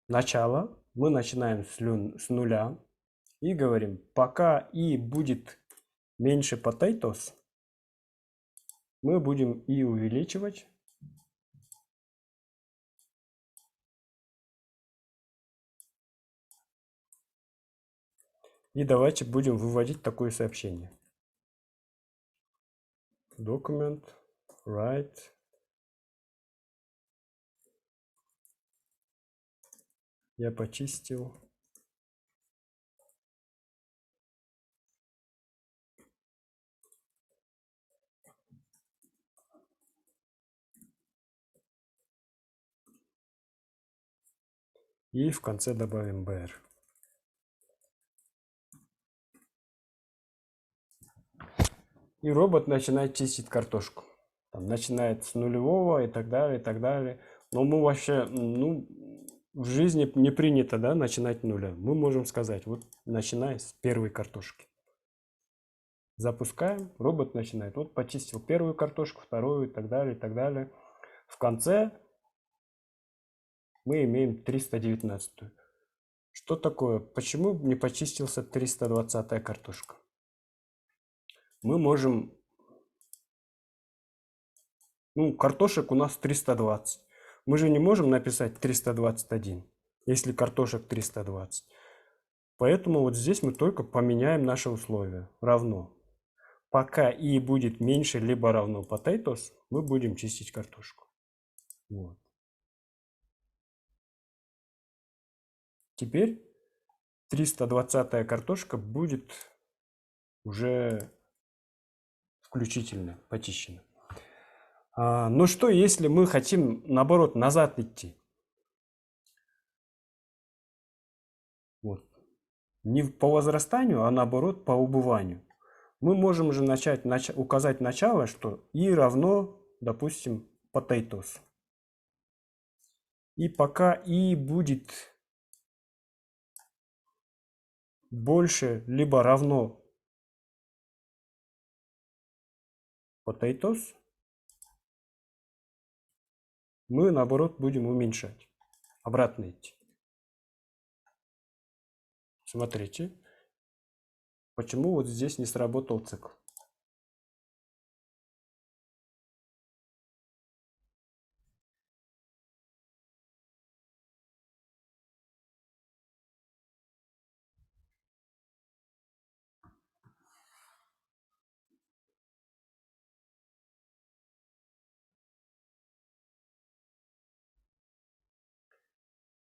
Начало. Мы начинаем с нуля и говорим, пока и будет меньше potatoes, мы будем и увеличивать. И давайте будем выводить такое сообщение. Document, write. Я почистил. И в конце добавим BR. И робот начинает чистить картошку. Там, начинает с нулевого и так далее, и так далее. Но мы вообще, в жизни не принято, да, начинать с нуля. Мы можем сказать, вот начиная с первой картошки. Запускаем, робот начинает. Вот почистил первую картошку, вторую и так далее, и так далее. В конце мы имеем 319. Что такое? Почему не почистился 320 картошка? Мы можем... картошек у нас 320. Мы же не можем написать 321, если картошек 320. Поэтому вот здесь мы только поменяем наше условие. Равно. Пока и будет меньше либо равно potatoes, мы будем чистить картошку. Вот. Теперь 320-я картошка будет уже включительно почищена. Но что, если мы хотим, наоборот, назад идти? Вот. Не по возрастанию, а наоборот по убыванию. Мы можем же указать начало, что и равно, допустим, potatoes. И пока и будет больше либо равно potatoes, мы наоборот будем уменьшать, обратно идти. Смотрите, почему вот здесь не сработал цикл.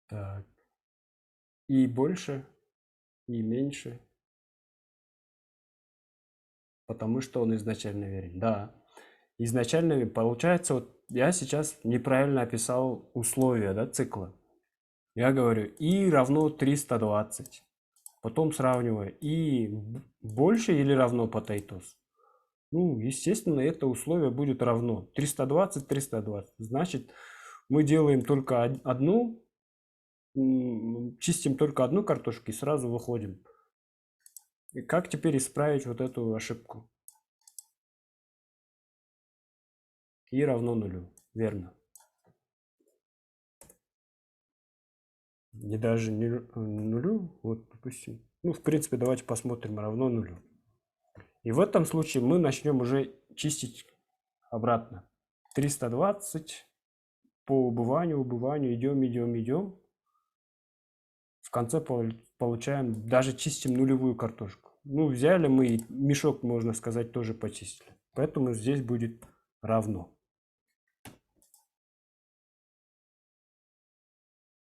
Так. И больше, и меньше. Потому что он изначально верен. Да. Изначально получается, вот я сейчас неправильно описал условия, да, цикла. Я говорю и равно 320. Потом сравниваю и больше или равно potatoes. Ну, естественно, это условие будет равно 320, 320. Значит, мы делаем только одну, чистим только одну картошку и сразу выходим. И как теперь исправить вот эту ошибку? И равно нулю. Верно. Не даже не нулю. Вот, допустим. Ну, в принципе, давайте посмотрим равно нулю. И в этом случае мы начнем уже чистить обратно. 320 по убыванию, идем. В конце получаем, даже чистим нулевую картошку. Ну, взяли мы, мешок, можно сказать, тоже почистили. Поэтому здесь будет равно.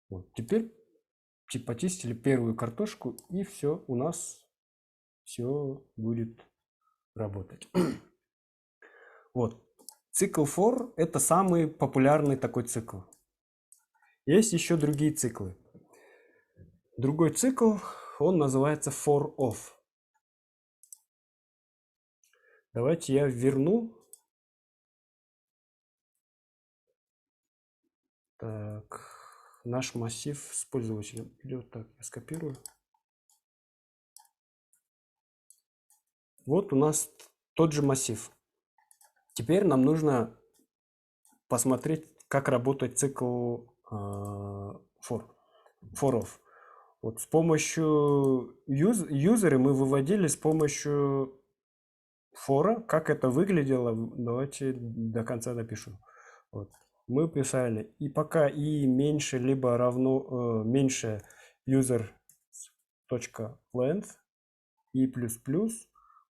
Вот. Теперь почистили первую картошку, и все, у нас все будет работать. Вот. Цикл for – это самый популярный такой цикл. Есть еще другие циклы. Другой цикл, он называется for of. Давайте я верну. Так, наш массив с пользователем. Или вот так, я скопирую. Вот у нас тот же массив. Теперь нам нужно посмотреть, как работает цикл for of. Вот с помощью юзера мы выводили с помощью for. Как это выглядело, давайте до конца напишу. Вот. Мы писали, и пока и меньше либо равно меньше user.length и плюс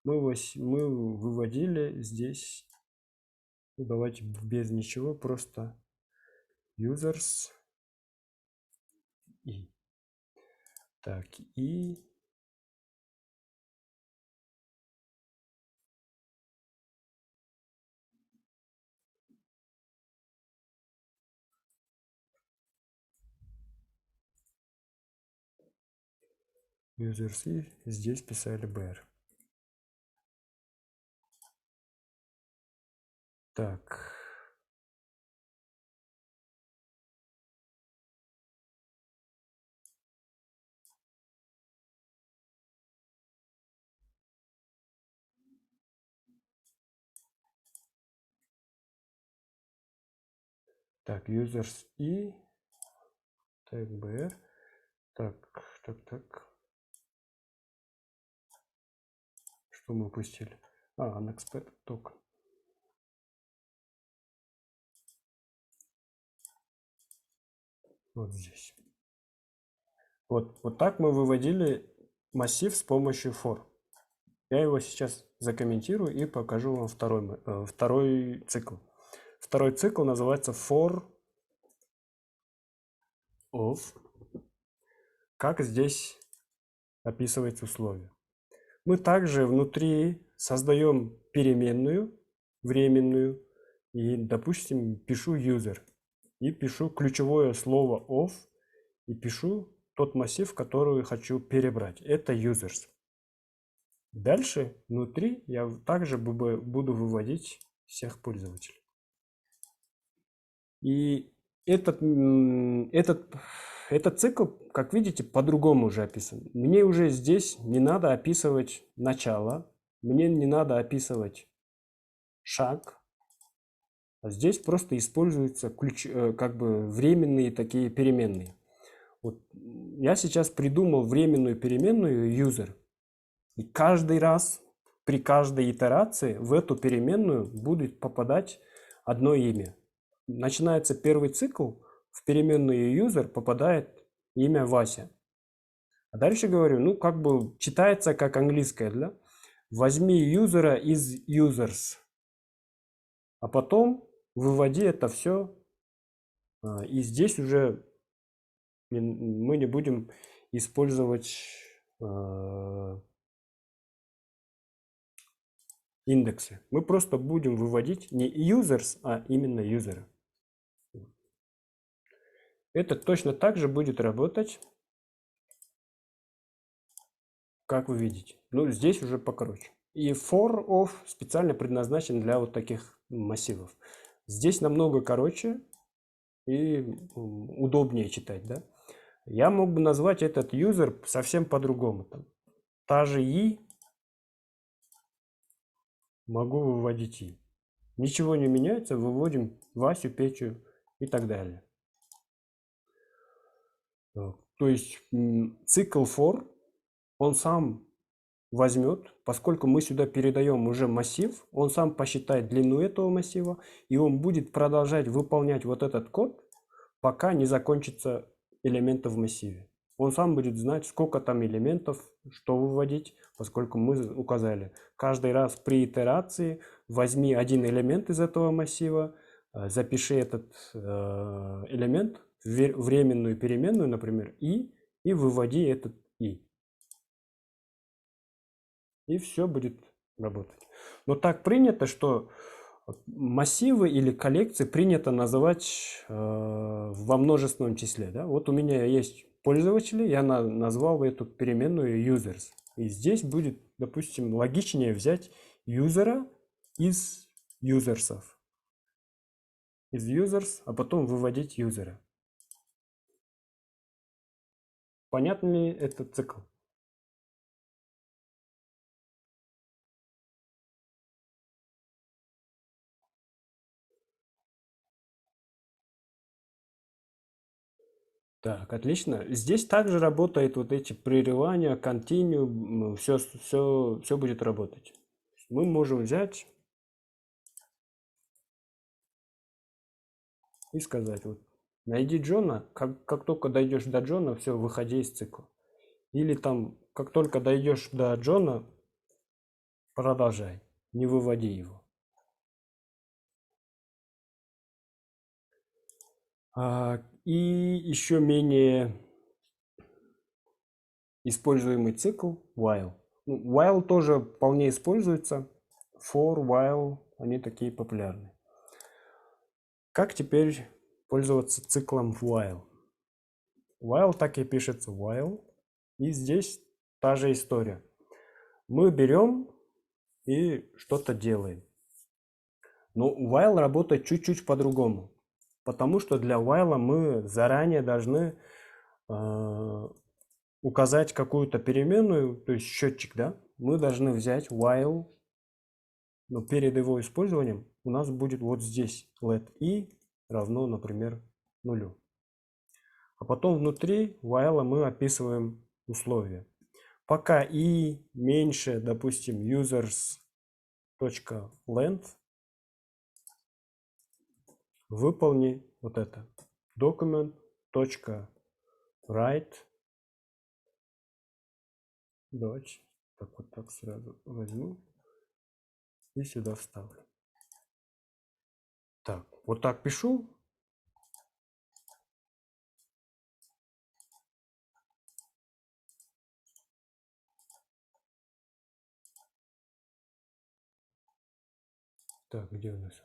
мы выводили здесь, ну, давайте без ничего, просто users и. Так, и users и здесь писали br. Так. Так, users и так, br. Так. Что мы упустили? Unexpected token. Вот здесь. Вот так мы выводили массив с помощью for. Я его сейчас закомментирую и покажу вам второй цикл. Второй цикл называется for of. Как здесь описывается условие? Мы также внутри создаем переменную, временную, и, допустим, пишу user, и пишу ключевое слово of, и пишу тот массив, который хочу перебрать. Это users. Дальше внутри я также буду выводить всех пользователей. И этот цикл, как видите, по-другому уже описан. Мне уже здесь не надо описывать начало, мне не надо описывать шаг. А здесь просто используются как бы временные такие переменные. Вот я сейчас придумал временную переменную user. И каждый раз, при каждой итерации в эту переменную будет попадать одно имя. Начинается первый цикл, в переменную user попадает имя Вася. А дальше говорю, ну как бы читается как английское, да? Возьми юзера из users, а потом выводи это все. И здесь уже мы не будем использовать индексы. Мы просто будем выводить не users, а именно user. Это точно так же будет работать, как вы видите. Ну, здесь уже покороче. И for of специально предназначен для вот таких массивов. Здесь намного короче и удобнее читать, да? Я мог бы назвать этот user совсем по-другому. Та же и могу выводить и. Ничего не меняется, выводим Васю, Петю и так далее. То есть цикл for, он сам возьмет, поскольку мы сюда передаем уже массив, он сам посчитает длину этого массива, и он будет продолжать выполнять вот этот код, пока не закончится элементы в массиве. Он сам будет знать, сколько там элементов, что выводить, поскольку мы указали. Каждый раз при итерации возьми один элемент из этого массива, запиши этот элемент в временную переменную, например, и выводи этот и. И все будет работать. Но так принято, что массивы или коллекции принято называть во множественном числе. Да? Вот у меня есть пользователи, я назвал эту переменную users. И здесь будет, допустим, логичнее взять юзера из юзерсов. Из users, а потом выводить юзера. Понятен ли этот цикл? Так, отлично. Здесь также работает вот эти прерывания, continue, все будет работать. Мы можем взять и сказать, вот, найди Джона, как только дойдешь до Джона, все, выходи из цикла. Или там, как только дойдешь до Джона, продолжай, не выводи его. И еще менее используемый цикл while. While тоже вполне используется. For, while, они такие популярные. Как теперь пользоваться циклом while? While так и пишется while. И здесь та же история. Мы берем и что-то делаем. Но while работает чуть-чуть по-другому. Потому что для while мы заранее должны указать какую-то переменную, то есть счетчик, да? Мы должны взять while, но перед его использованием у нас будет вот здесь let i равно, например, 0. А потом внутри while мы описываем условия. Пока i меньше, допустим, users.length, выполни вот это. document.write. Давайте вот так сразу возьму и сюда вставлю. Так, вот так пишу. Так, где у нас?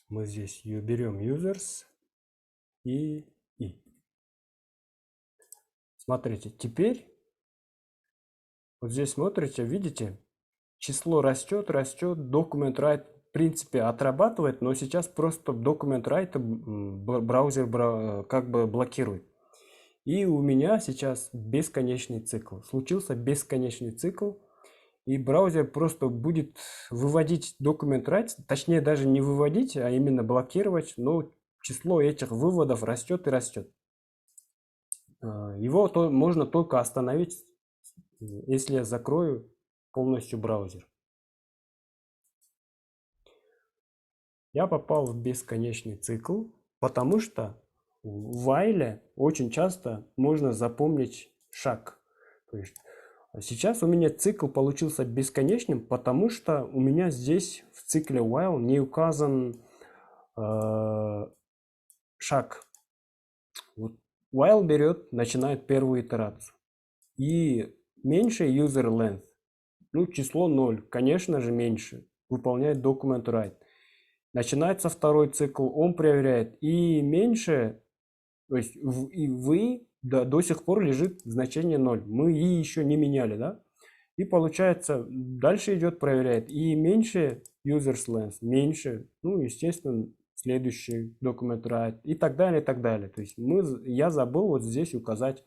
Мы здесь берем users и. Смотрите, теперь вот здесь смотрите, видите, число растет, document write в принципе отрабатывает, но сейчас просто document write браузер как бы блокирует. И у меня сейчас бесконечный цикл. Случился бесконечный цикл, и браузер просто будет выводить document write, точнее даже не выводить, а именно блокировать, но число этих выводов растет и растет. Его можно только остановить, если я закрою полностью браузер. Я попал в бесконечный цикл, потому что в while очень часто можно запомнить шаг. То есть сейчас у меня цикл получился бесконечным, потому что у меня здесь в цикле while не указан шаг. Вот while берет, начинает первую итерацию. И меньше user length, ну число 0, конечно же меньше, выполняет document write. Начинается второй цикл, он проверяет, и меньше, то есть до сих пор лежит значение 0. Мы и еще не меняли, да? И получается, дальше идет, проверяет, и меньше users length, меньше, ну, естественно, следующий document write и так далее, и так далее. То есть я забыл вот здесь указать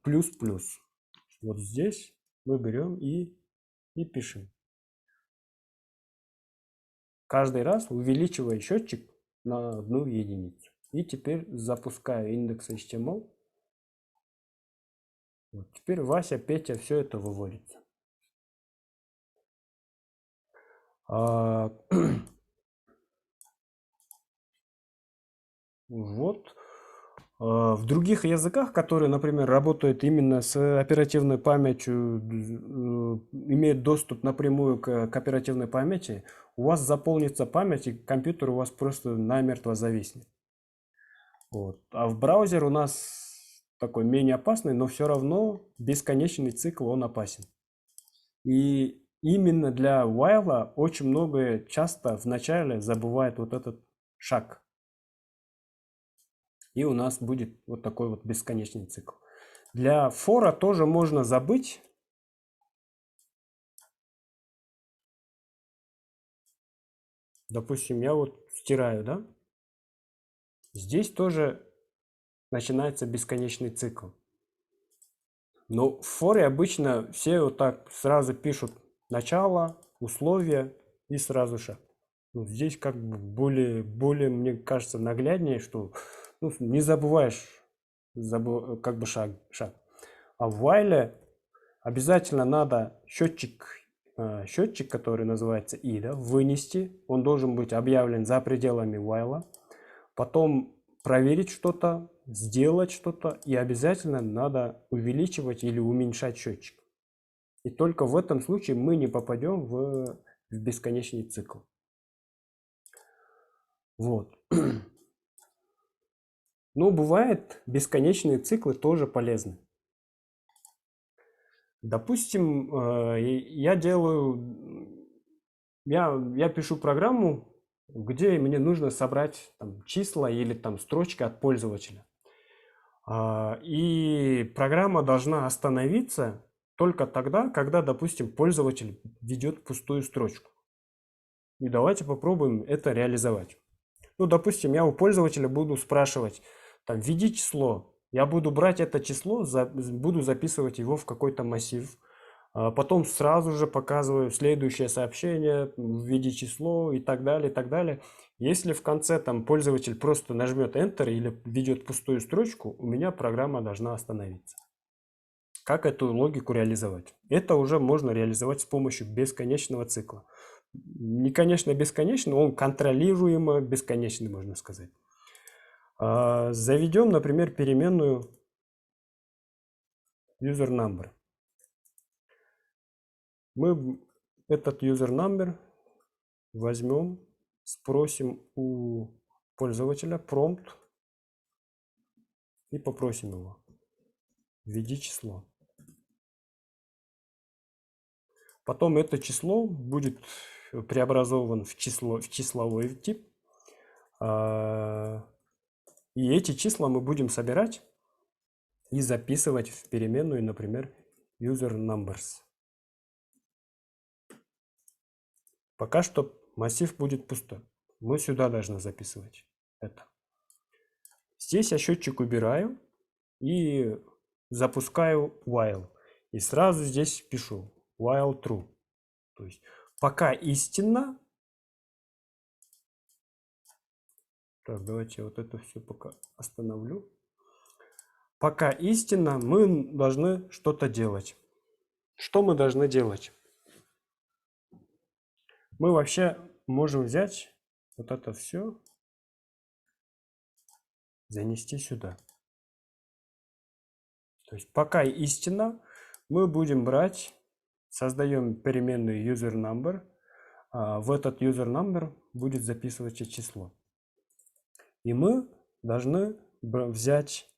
плюс-плюс. Вот здесь мы берем и пишем. Каждый раз увеличивая счетчик на 1 единицу. И теперь запускаю индекс HTML. Вот теперь Вася, Петя, все это выводится. Вот. В других языках, которые, например, работают именно с оперативной памятью, имеют доступ напрямую к оперативной памяти, у вас заполнится память, и компьютер у вас просто намертво зависнет. Вот. А в браузер у нас такой менее опасный, но все равно бесконечный цикл, он опасен. И именно для while очень многое часто в начале забывает вот этот шаг. И у нас будет вот такой вот бесконечный цикл. Для фора тоже можно забыть. Допустим, я вот стираю, да? Здесь тоже начинается бесконечный цикл. Но в форе обычно все вот так сразу пишут начало, условия и сразу шаг. Вот здесь как бы более, мне кажется, нагляднее, что не забываешь как бы шаг. А в while обязательно надо счетчик, который называется i, да, вынести. Он должен быть объявлен за пределами while. Потом проверить что-то, сделать что-то, и обязательно надо увеличивать или уменьшать счетчик. И только в этом случае мы не попадем в бесконечный цикл. Вот. Но бывает, бесконечные циклы тоже полезны. Допустим, я пишу программу, где мне нужно собрать там числа или там строчки от пользователя. И программа должна остановиться только тогда, когда, допустим, пользователь ведет пустую строчку. И давайте попробуем это реализовать. Ну, допустим, я у пользователя буду спрашивать, там, введи число. Я буду брать это число, буду записывать его в какой-то массив. Потом сразу же показываю следующее сообщение, введи число и так далее, и так далее. Если в конце там пользователь просто нажмет Enter или введет пустую строчку, у меня программа должна остановиться. Как эту логику реализовать? Это уже можно реализовать с помощью бесконечного цикла. Не, конечно, бесконечно, он контролируемо бесконечный, можно сказать. Заведем, например, переменную user_number. Мы этот user_number возьмем, спросим у пользователя prompt и попросим его: введи число. Потом это число будет преобразован в числовой тип. И эти числа мы будем собирать и записывать в переменную, например, user numbers. Пока что массив будет пустой. Мы сюда должны записывать это. Здесь я счетчик убираю и запускаю while. И сразу здесь пишу while true. То есть пока истинно. Так, давайте вот это все пока остановлю. Пока истинно, мы должны что-то делать. Что мы должны делать? Мы вообще можем взять вот это все, занести сюда. То есть пока истинно, мы будем брать, создаем переменную user number. В этот user number будет записываться число. И мы должны взять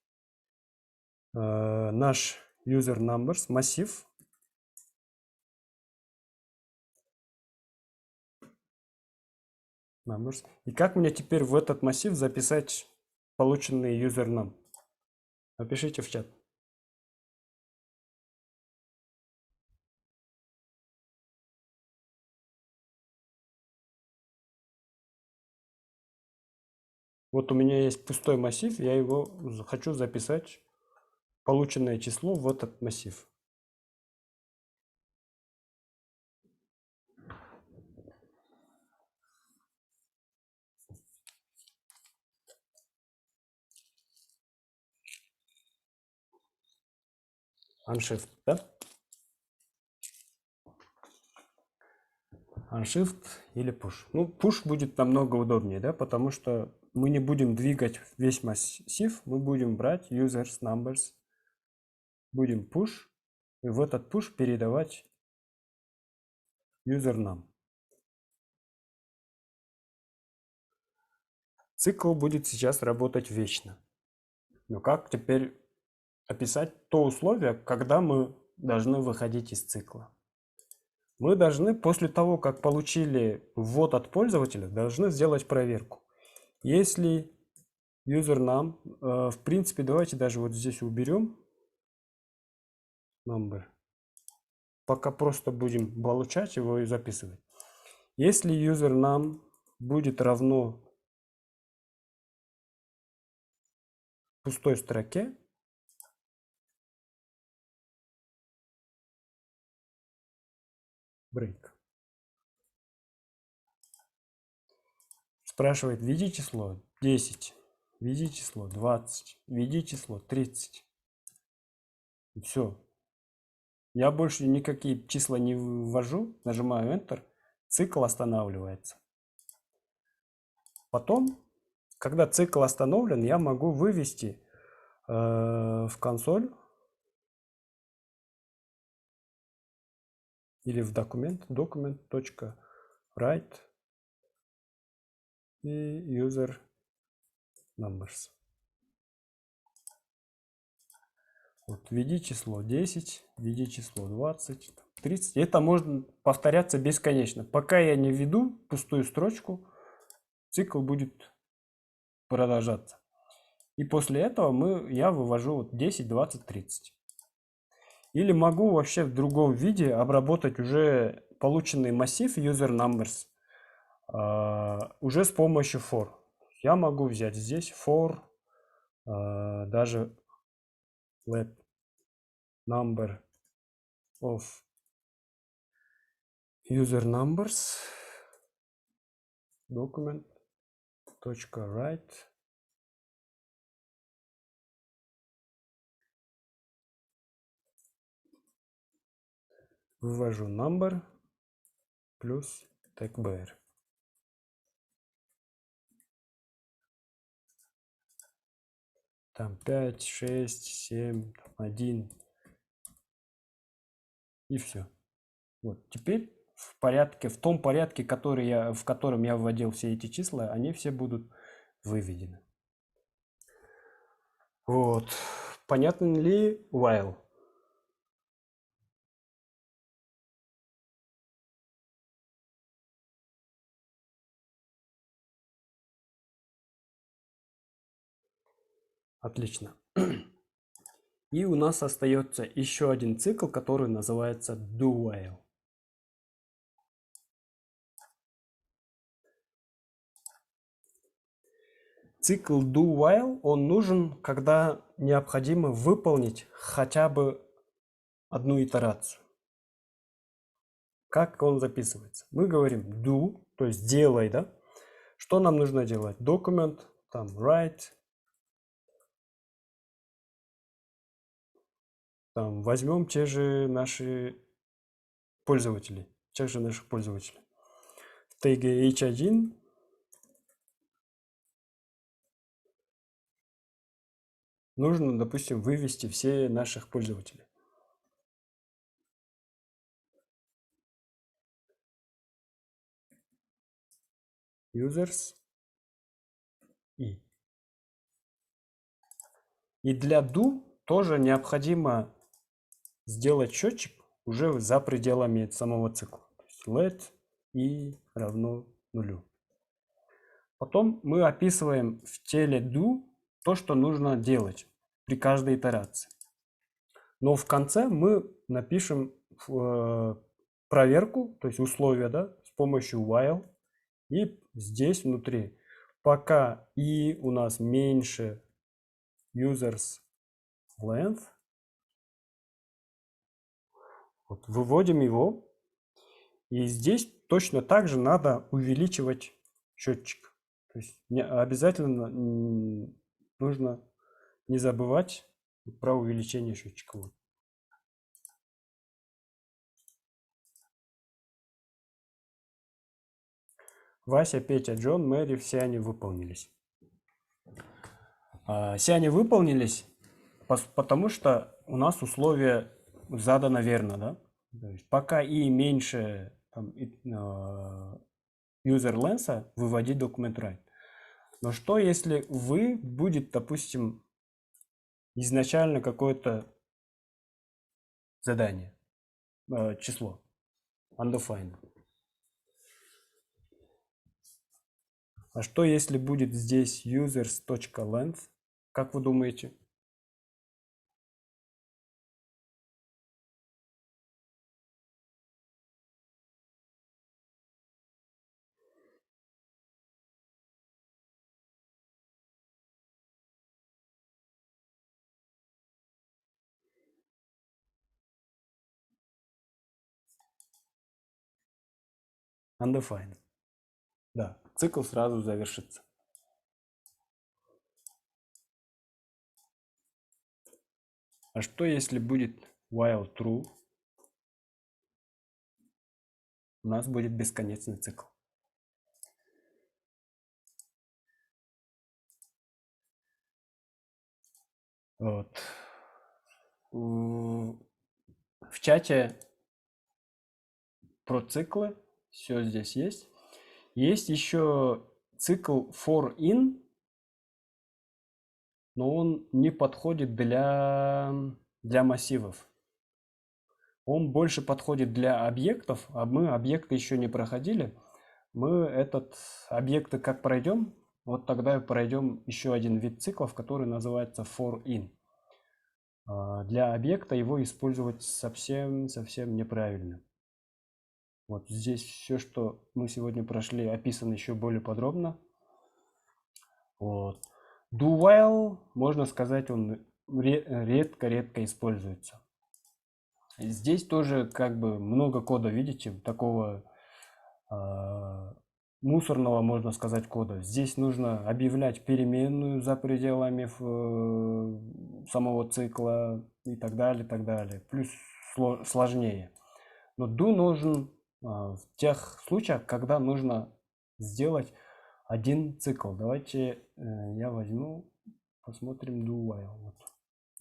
наш user numbers, массив, numbers. И как мне теперь в этот массив записать полученный user num? Напишите в чат. Вот у меня есть пустой массив, я его хочу записать, полученное число, в этот массив. Unshift, да? Unshift или push. Ну, push будет намного удобнее, да, потому что мы не будем двигать весь массив, мы будем брать users numbers, будем push, и в этот push передавать user num. Цикл будет сейчас работать вечно. Но как теперь описать то условие, когда мы должны выходить из цикла? Мы должны после того, как получили ввод от пользователя, должны сделать проверку. Если user num, в принципе, давайте даже вот здесь уберем number. Пока просто будем получать его и записывать. Если user num будет равно пустой строке, break. Спрашивает, введи число 10, введи число 20, введи число 30. И все. Я больше никакие числа не ввожу, нажимаю Enter, цикл останавливается. Потом, когда цикл остановлен, я могу вывести в консоль или в документ, document.write и user numbers. Вот, введи число 10, введи число 20, 30. Это может повторяться бесконечно. Пока я не введу пустую строчку, цикл будет продолжаться. И после этого я вывожу вот 10, 20, 30. Или могу вообще в другом виде обработать уже полученный массив user numbers уже с помощью for. Я могу взять здесь for, даже let number of user numbers document.write вывожу number плюс tag br. Там 5, 6, 7, 1 и все. Вот теперь в порядке, в том порядке, в котором я вводил все эти числа, они все будут выведены. Вот. Понятен ли while? Отлично. И у нас остается еще один цикл, который называется do while. Цикл do while, он нужен, когда необходимо выполнить хотя бы одну итерацию. Как он записывается? Мы говорим do, то есть делай, да? Что нам нужно делать? Документ, там write. Там возьмем те же наши пользователи, тех же наших пользователей. В теге h1 нужно, допустим, вывести все наших пользователей. Users и для do тоже необходимо сделать счетчик уже за пределами самого цикла. То есть let и равно нулю. Потом мы описываем в теле do то, что нужно делать при каждой итерации. Но в конце мы напишем проверку, то есть условия, да, с помощью while. И здесь внутри, пока и у нас меньше users length, вот, выводим его. И здесь точно так же надо увеличивать счетчик. То есть обязательно нужно не забывать про увеличение счетчика. Вот. Вася, Петя, Джон, Мэри, все они выполнились. Все они выполнились, потому что у нас условие задано верно, да? То есть пока и меньше user length, выводить документ write. Но что если вы будет, допустим, изначально какое-то задание, число, undefined. А что если будет здесь users.length? Как вы думаете? Undefined. Да, цикл сразу завершится. А что если будет while true? У нас будет бесконечный цикл. Вот. В чате про циклы все здесь есть. Есть еще цикл for in, но он не подходит для массивов. Он больше подходит для объектов, а мы объекты еще не проходили. Мы этот объекты как пройдем, вот тогда пройдем еще один вид циклов, который называется for in. Для объекта его использовать совсем неправильно. Вот здесь все, что мы сегодня прошли, описано еще более подробно. Вот. Do while, можно сказать, он редко используется. Здесь тоже как бы много кода, видите, такого мусорного, можно сказать, кода. Здесь нужно объявлять переменную за пределами самого цикла и так далее, так далее. Плюс сложнее. Но do нужен в тех случаях, когда нужно сделать один цикл. Давайте я возьму, посмотрим do while. Вот.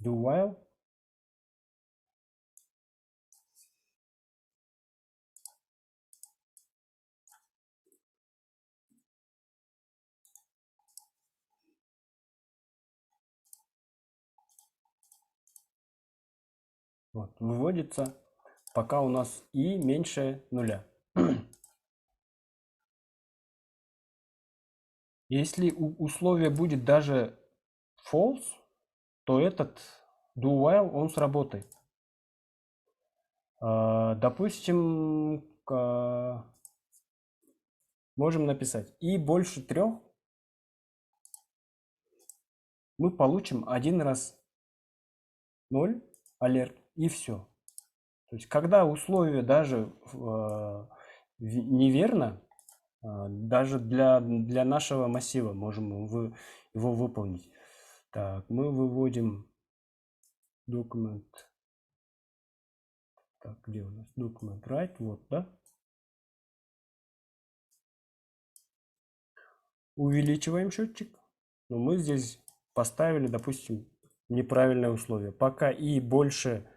Do while. Вот, выводится, пока у нас и меньше нуля. Если условие будет даже false, то этот do while он сработает. Допустим, можем написать и больше 3 мы получим один раз 0 алерт и все. То есть когда условие даже неверно, даже для нашего массива можем его выполнить. Так, мы выводим документ. Так, где у нас документ write? Вот, да? Увеличиваем счетчик. Но мы здесь поставили, допустим, неправильное условие. Пока и больше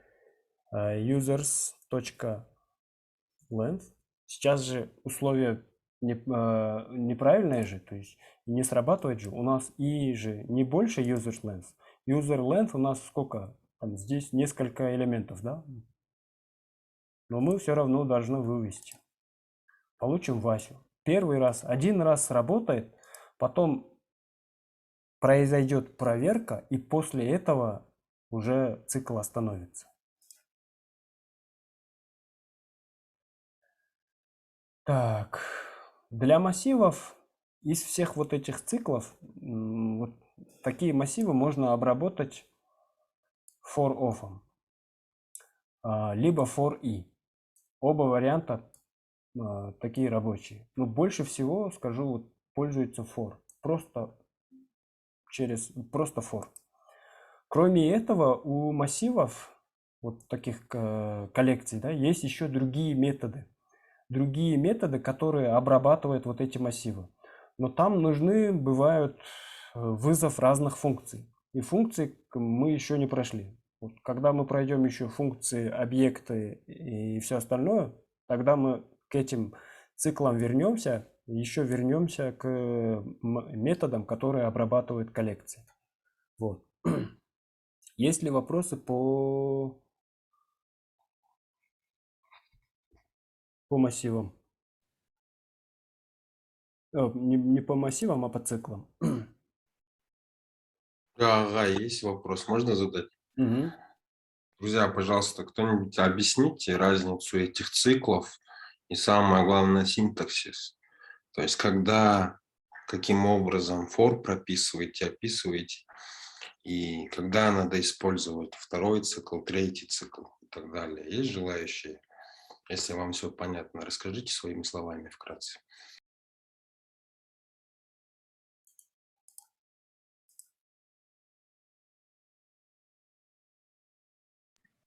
users.length. Сейчас же условие неправильное же, то есть не срабатывает же. У нас и же не больше users length. User length у нас сколько? Там, здесь несколько элементов, да? Но мы все равно должны вывести. Получим Васю. Первый раз, один раз сработает, потом произойдет проверка, и после этого уже цикл остановится. Так, для массивов из всех вот этих циклов вот такие массивы можно обработать for off, либо for i. Оба варианта такие рабочие. Но больше всего, скажу, вот, пользуется for. Просто for. Кроме этого, у массивов, вот таких коллекций, да, есть еще другие методы. Другие методы, которые обрабатывают вот эти массивы. Но там нужны, бывают, вызов разных функций. И функции мы еще не прошли. Вот, когда мы пройдем еще функции, объекты и все остальное, тогда мы к этим циклам вернемся, еще вернемся к методам, которые обрабатывают коллекции. Вот. Есть ли вопросы по массивам? Не по массивам, а по циклам. Ага, есть вопрос, можно задать? Угу. Друзья, пожалуйста, кто-нибудь объясните разницу этих циклов и самое главное синтаксис. То есть когда, каким образом for прописываете, описываете, и когда надо использовать второй цикл, третий цикл и так далее. Есть желающие? Если вам все понятно, расскажите своими словами вкратце.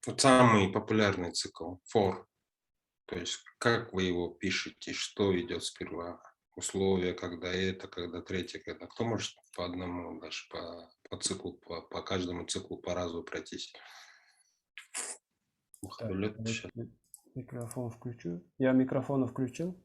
Вот самый популярный цикл for. То есть как вы его пишете, что идет сперва, условия, когда это, когда третье, когда. Кто может по одному, даже по циклу, по каждому циклу по разу пройтись? Так, микрофон включу. Я микрофон включил.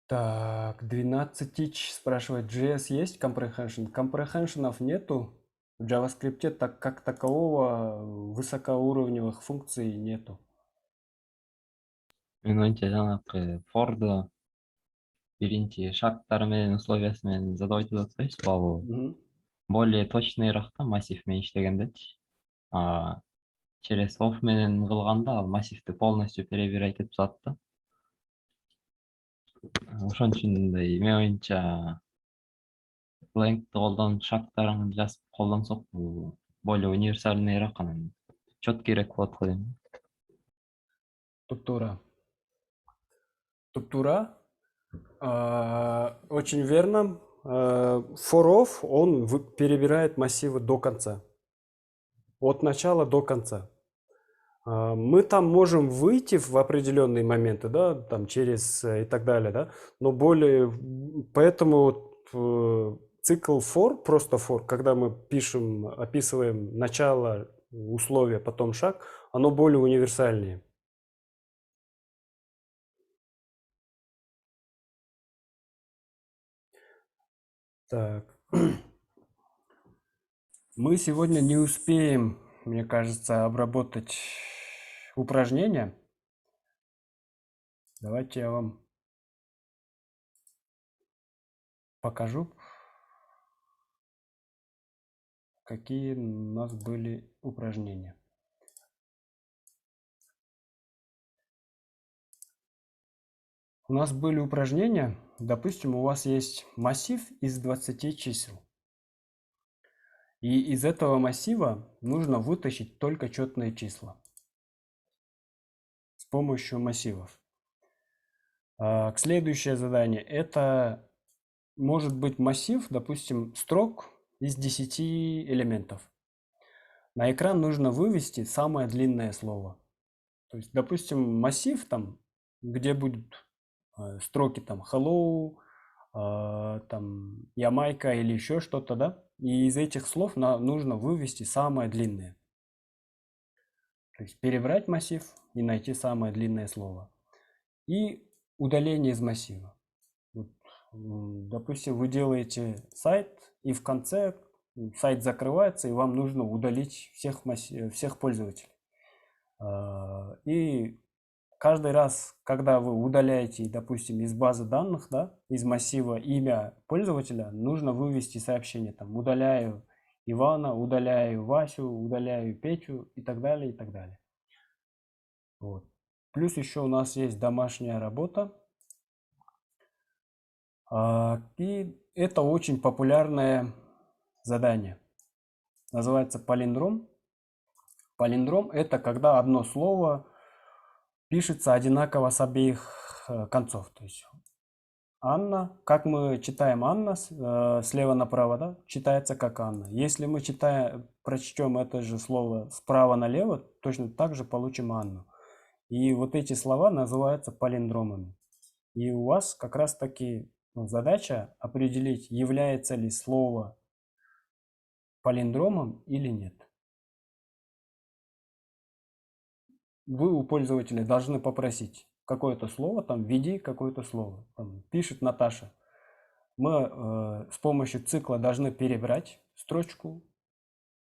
Так, 12 тысяч спрашивает, JS есть comprehension? Comprehension'ов нету. В JavaScript так как такового высокоуровневых функций нету. Меніңше жаңағы форды бірінші шарттарымен условиясымен задавать етіп жатпайсыз ба ол более точныйрақ та массивмен иштегенде через off менен кылганда ал массивти полностью перебирать этип турат да. Ошон үчүн мындай менин оюмча length'ти колдонуп шарттарын жазып колдонсок бул более универсальныйраак анан четкийрээк болот го дейм. Туптура. Очень верно. For off он перебирает массивы до конца. От начала до конца. Мы там можем выйти в определенные моменты, да, там через и так далее, да, но поэтому цикл for, просто for, когда мы описываем начало, условия, потом шаг, оно более универсальнее. Так. Мы сегодня не успеем, мне кажется, обработать упражнения. Давайте я вам покажу. какие у нас были упражнения. У нас были упражнения, допустим, у вас есть массив из 20 чисел. И из этого массива нужно вытащить только четные числа с помощью массивов. Следующее задание – это может быть массив, допустим, строк из 10 элементов. На экран нужно вывести самое длинное слово. То есть, допустим, массив, там, где будут строки там hello, там Ямайка или еще что-то, да? И из этих слов нужно вывести самое длинное. То есть перебрать массив и найти самое длинное слово. И удаление из массива. Вот, допустим, вы делаете сайт, и в конце сайт закрывается, и вам нужно удалить всех пользователей. И каждый раз, когда вы удаляете, допустим, из базы данных, да, из массива имя пользователя, нужно вывести сообщение, там, удаляю Ивана, удаляю Васю, удаляю Петю и так далее, и так далее. Вот. Плюс еще у нас есть домашняя работа. И это очень популярное задание. Называется палиндром. Палиндром – это когда одно слово пишется одинаково с обеих концов. То есть Анна, как мы читаем Анна слева направо, да, читается как Анна. Если мы прочтем это же слово справа налево, точно так же получим Анну. И вот эти слова называются палиндромами. И у вас как раз таки задача определить, является ли слово палиндромом или нет. Вы у пользователя должны попросить какое-то слово, там, введи какое-то слово. Там, пишет Наташа. Мы с помощью цикла должны перебрать строчку,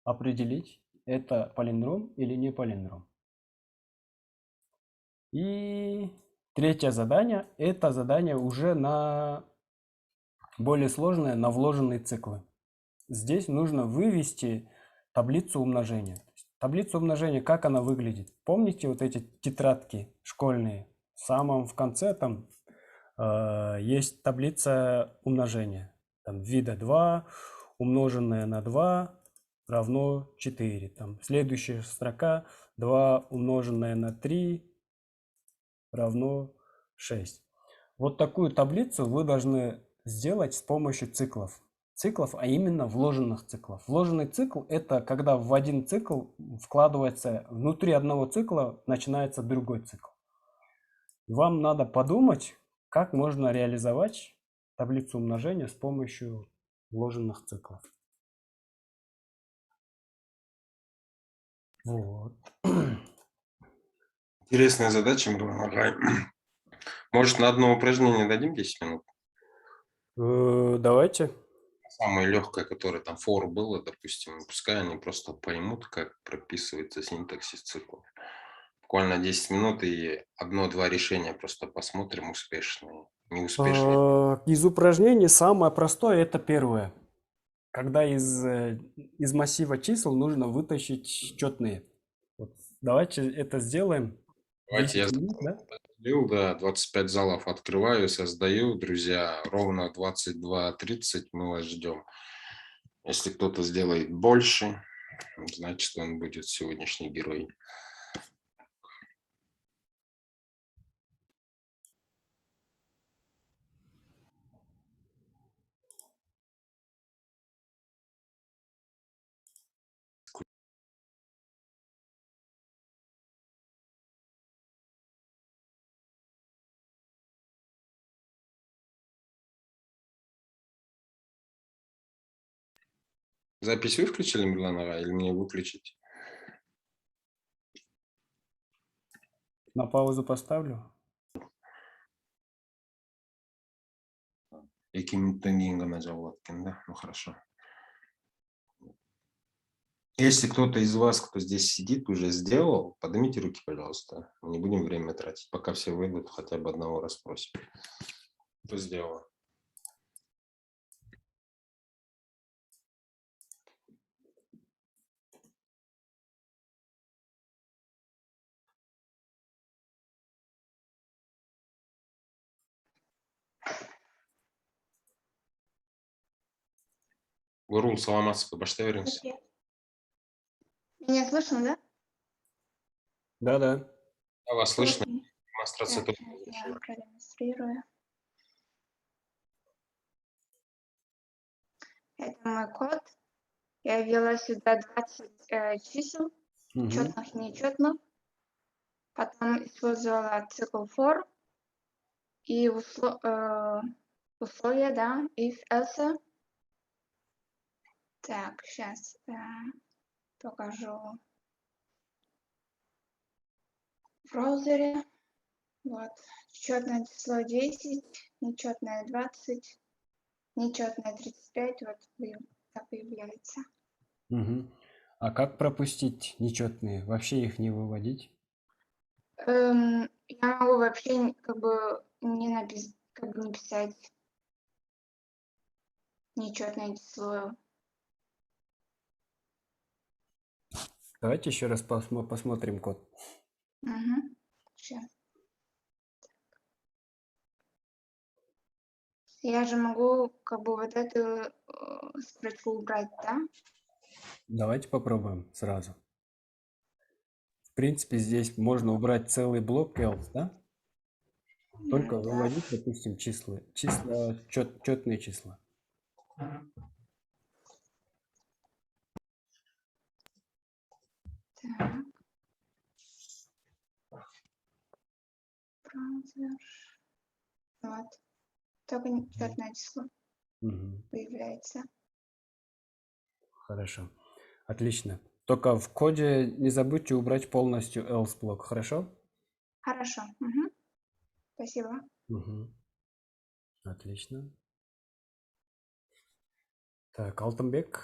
определить, это палиндром или не палиндром. И третье задание, это задание уже на более сложное, на вложенные циклы. Здесь нужно вывести таблицу умножения. Таблица умножения, как она выглядит? Помните вот эти тетрадки школьные? В самом в конце там есть таблица умножения. Там вида 2 умноженное на 2 равно 4. Там следующая строка 2 умноженное на 3 равно 6. Вот такую таблицу вы должны сделать с помощью циклов. А именно вложенных циклов. Вложенный цикл – это когда в один цикл вкладывается, внутри одного цикла начинается другой цикл. Вам надо подумать, как можно реализовать таблицу умножения с помощью вложенных циклов. Вот. Интересная задача, Мирлан. Может, на одно упражнение дадим 10 минут? Давайте. Самое легкое, которое там for было, допустим, пускай они просто поймут, как прописывается синтаксис циклов. Буквально 10 минут и одно-два решения просто посмотрим, успешные, неуспешные. Из упражнений самое простое – это первое. Когда из массива чисел нужно вытащить четные. Вот. Давайте это сделаем. Давайте я минут, да? да, 25 залов открываю, создаю, друзья, ровно 22:30 мы вас ждем. Если кто-то сделает больше, значит, он будет сегодняшний герой. Запись вы включили, Мирланова, или мне выключить? На паузу поставлю. Да? Ну, хорошо. Если кто-то из вас, кто здесь сидит, уже сделал, поднимите руки, пожалуйста. Не будем время тратить. Пока все выйдут, хотя бы одного расспросим. Кто сделал? Гурул, саламатсызбы, баштай бериңиз. Меня слышно, да? Да-да. Да, вас слышно. Окей. Демонстрация Так, сейчас я продемонстрирую. Это мой код. Я ввела сюда 20 чисел, Мгм. четных и нечетных. Потом использовала цикл for и условия, да, if, else. Так, сейчас покажу в браузере. Вот, четное число 10, нечетное 20, нечетное 35, вот так появляется. Мгм. А как пропустить нечетные? Вообще их не выводить? Я могу вообще как бы не писать нечетное число. Давайте еще раз посмотрим код. Угу. Сейчас. Я же могу как бы вот эту строчку убрать, да? Давайте попробуем сразу. В принципе, здесь можно убрать целый блок else, да? Только Да. выводить, допустим, четные числа. Так. Браузер. Вот. Только нечетное число Мгм. появляется. Хорошо. Отлично. Только в коде не забудьте убрать полностью else блок, хорошо? Хорошо. Угу. Спасибо. Мгм. Отлично. Так, Алтынбек.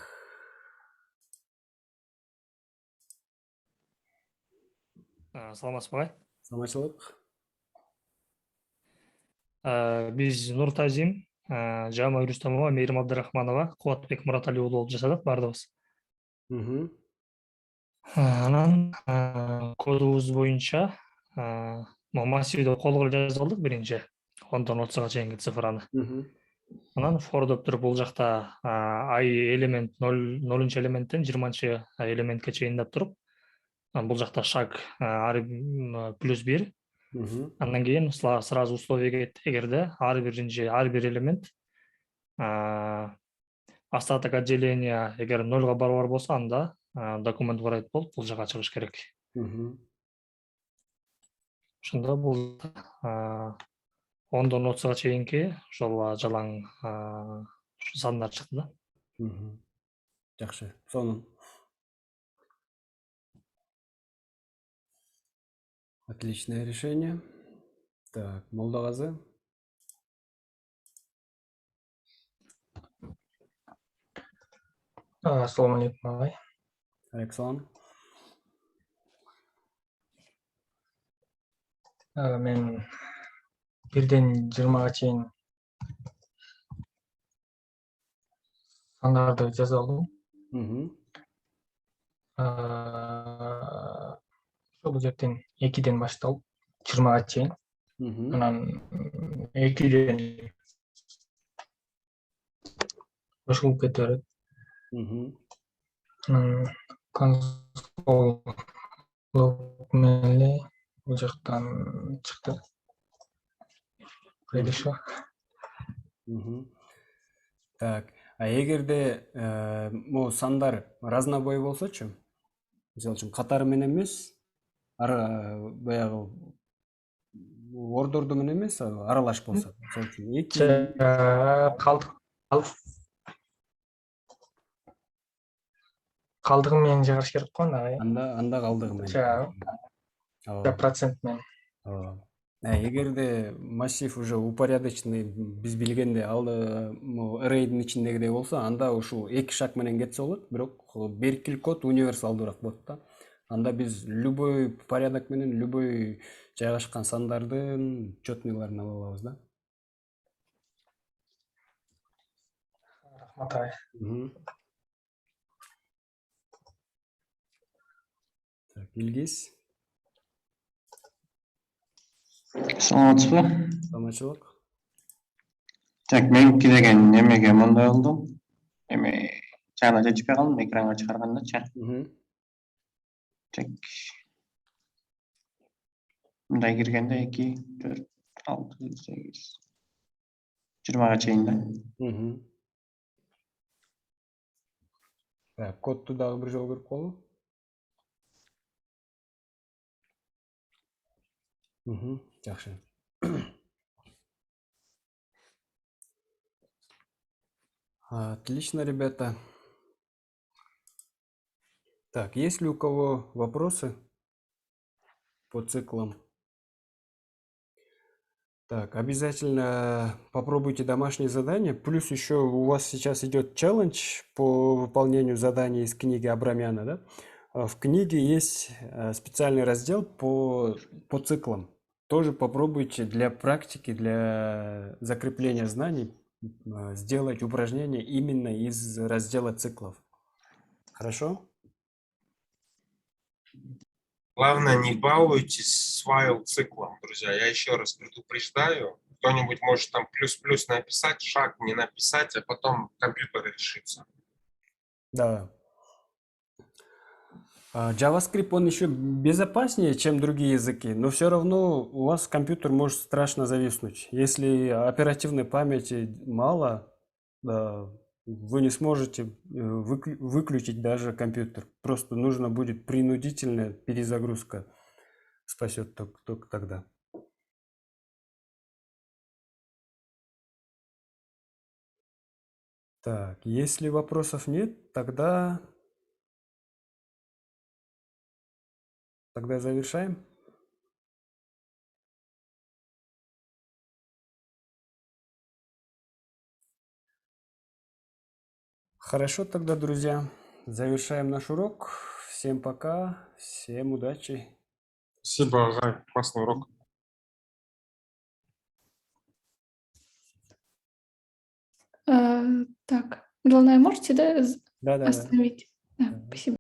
Саламатсызбы агай. Саламатчылык. Биз Нуртазин, Жама Рустамова, Мейрим Абдрахманова, Кубатбек Муратали уулу болуп жашадык баардыгыбыз. Мгм. Анан кодубуз боюнча массивди колго жазып алдык биринчи 10дон 30га чейинки цифраны. Мгм. Анан for деп туруп бул жакта I элемент 0 элементтен 20 элементке чейин деп туруп, бул жакта шаг +1. Мгм. Андан кийин сразу условие кетти. Эгерде ар бир элемент остаток отделения эгер 0га барабар болсо, анда документ write болуп бул жака чыгыш керек. Мгм. Ошондо бул 10дон 30га чейинки ошол жалаң сандар чыкты да. Мгм. Жакшы. Сонун. Отличное решение. Так, Молдагазы. Assalomu alaykum agay. Александр. Men 1ден 20га чейин сандарды жазып алдым. Мгм. Бул жерден 2ден башталып 20га чейин. Мгм. Анан 2ден кошулуп кете берет. Мгм. Консол менен бул жактан чыкты. Предишо. Мгм. Так, а эгерде могу сандар разнобой болсочу, мисалы үчүн катары менен эмес, баягы ордорду менен эмес, аралаш болсо, мисалы үчүн 2 Калдыгы менен жыгыш керек го анда. анда калдыгы менен. Ооба. Процент менен. Ооба. Эгерде массив уже упорядоченный биз билгенде array'дин ичиндегидей болсо, анда ушул 2 шаг менен кетсе болот, бирок беркил код универсалдуураак болот да. Анда биз любой порядок менен любой жайгашкан сандардын четныйларын ала алабыз да. Рахмат агай. Так, Илгиз. Саламатсызбы? Саламатчылык. Так, меники деген эмеге мындай болдум. Эме жаңа да жетпей қалдым экранға шығарғандачы. Так. Мындай киргенде 2, 4, 6, 8. 20-ға чейин да. Так, кодту дагы бир жолу көрүп коелу. Жакшы. Отлично, ребята. Так, есть ли у кого вопросы по циклам? Так, обязательно попробуйте домашние задания. Плюс еще у вас сейчас идет челлендж по выполнению заданий из книги Абрамяна, да? В книге есть специальный раздел по циклам. Тоже попробуйте для практики, для закрепления знаний сделать упражнение именно из раздела циклов. Хорошо? Главное, не балуйтесь с файл-циклом, друзья. Я еще раз предупреждаю. Кто-нибудь может там плюс-плюс написать, шаг не написать, а потом компьютер решится. Да. JavaScript, он еще безопаснее, чем другие языки, но все равно у вас компьютер может страшно зависнуть. Если оперативной памяти мало, вы не сможете выключить даже компьютер. Просто нужно будет принудительная перезагрузка. Спасет только тогда. Так, если вопросов нет, тогда завершаем. Хорошо тогда, друзья. Завершаем наш урок. Всем пока, всем удачи. Спасибо, Зай. Классный урок. Так, Главное, можете, да, Да. остановить? Да, спасибо.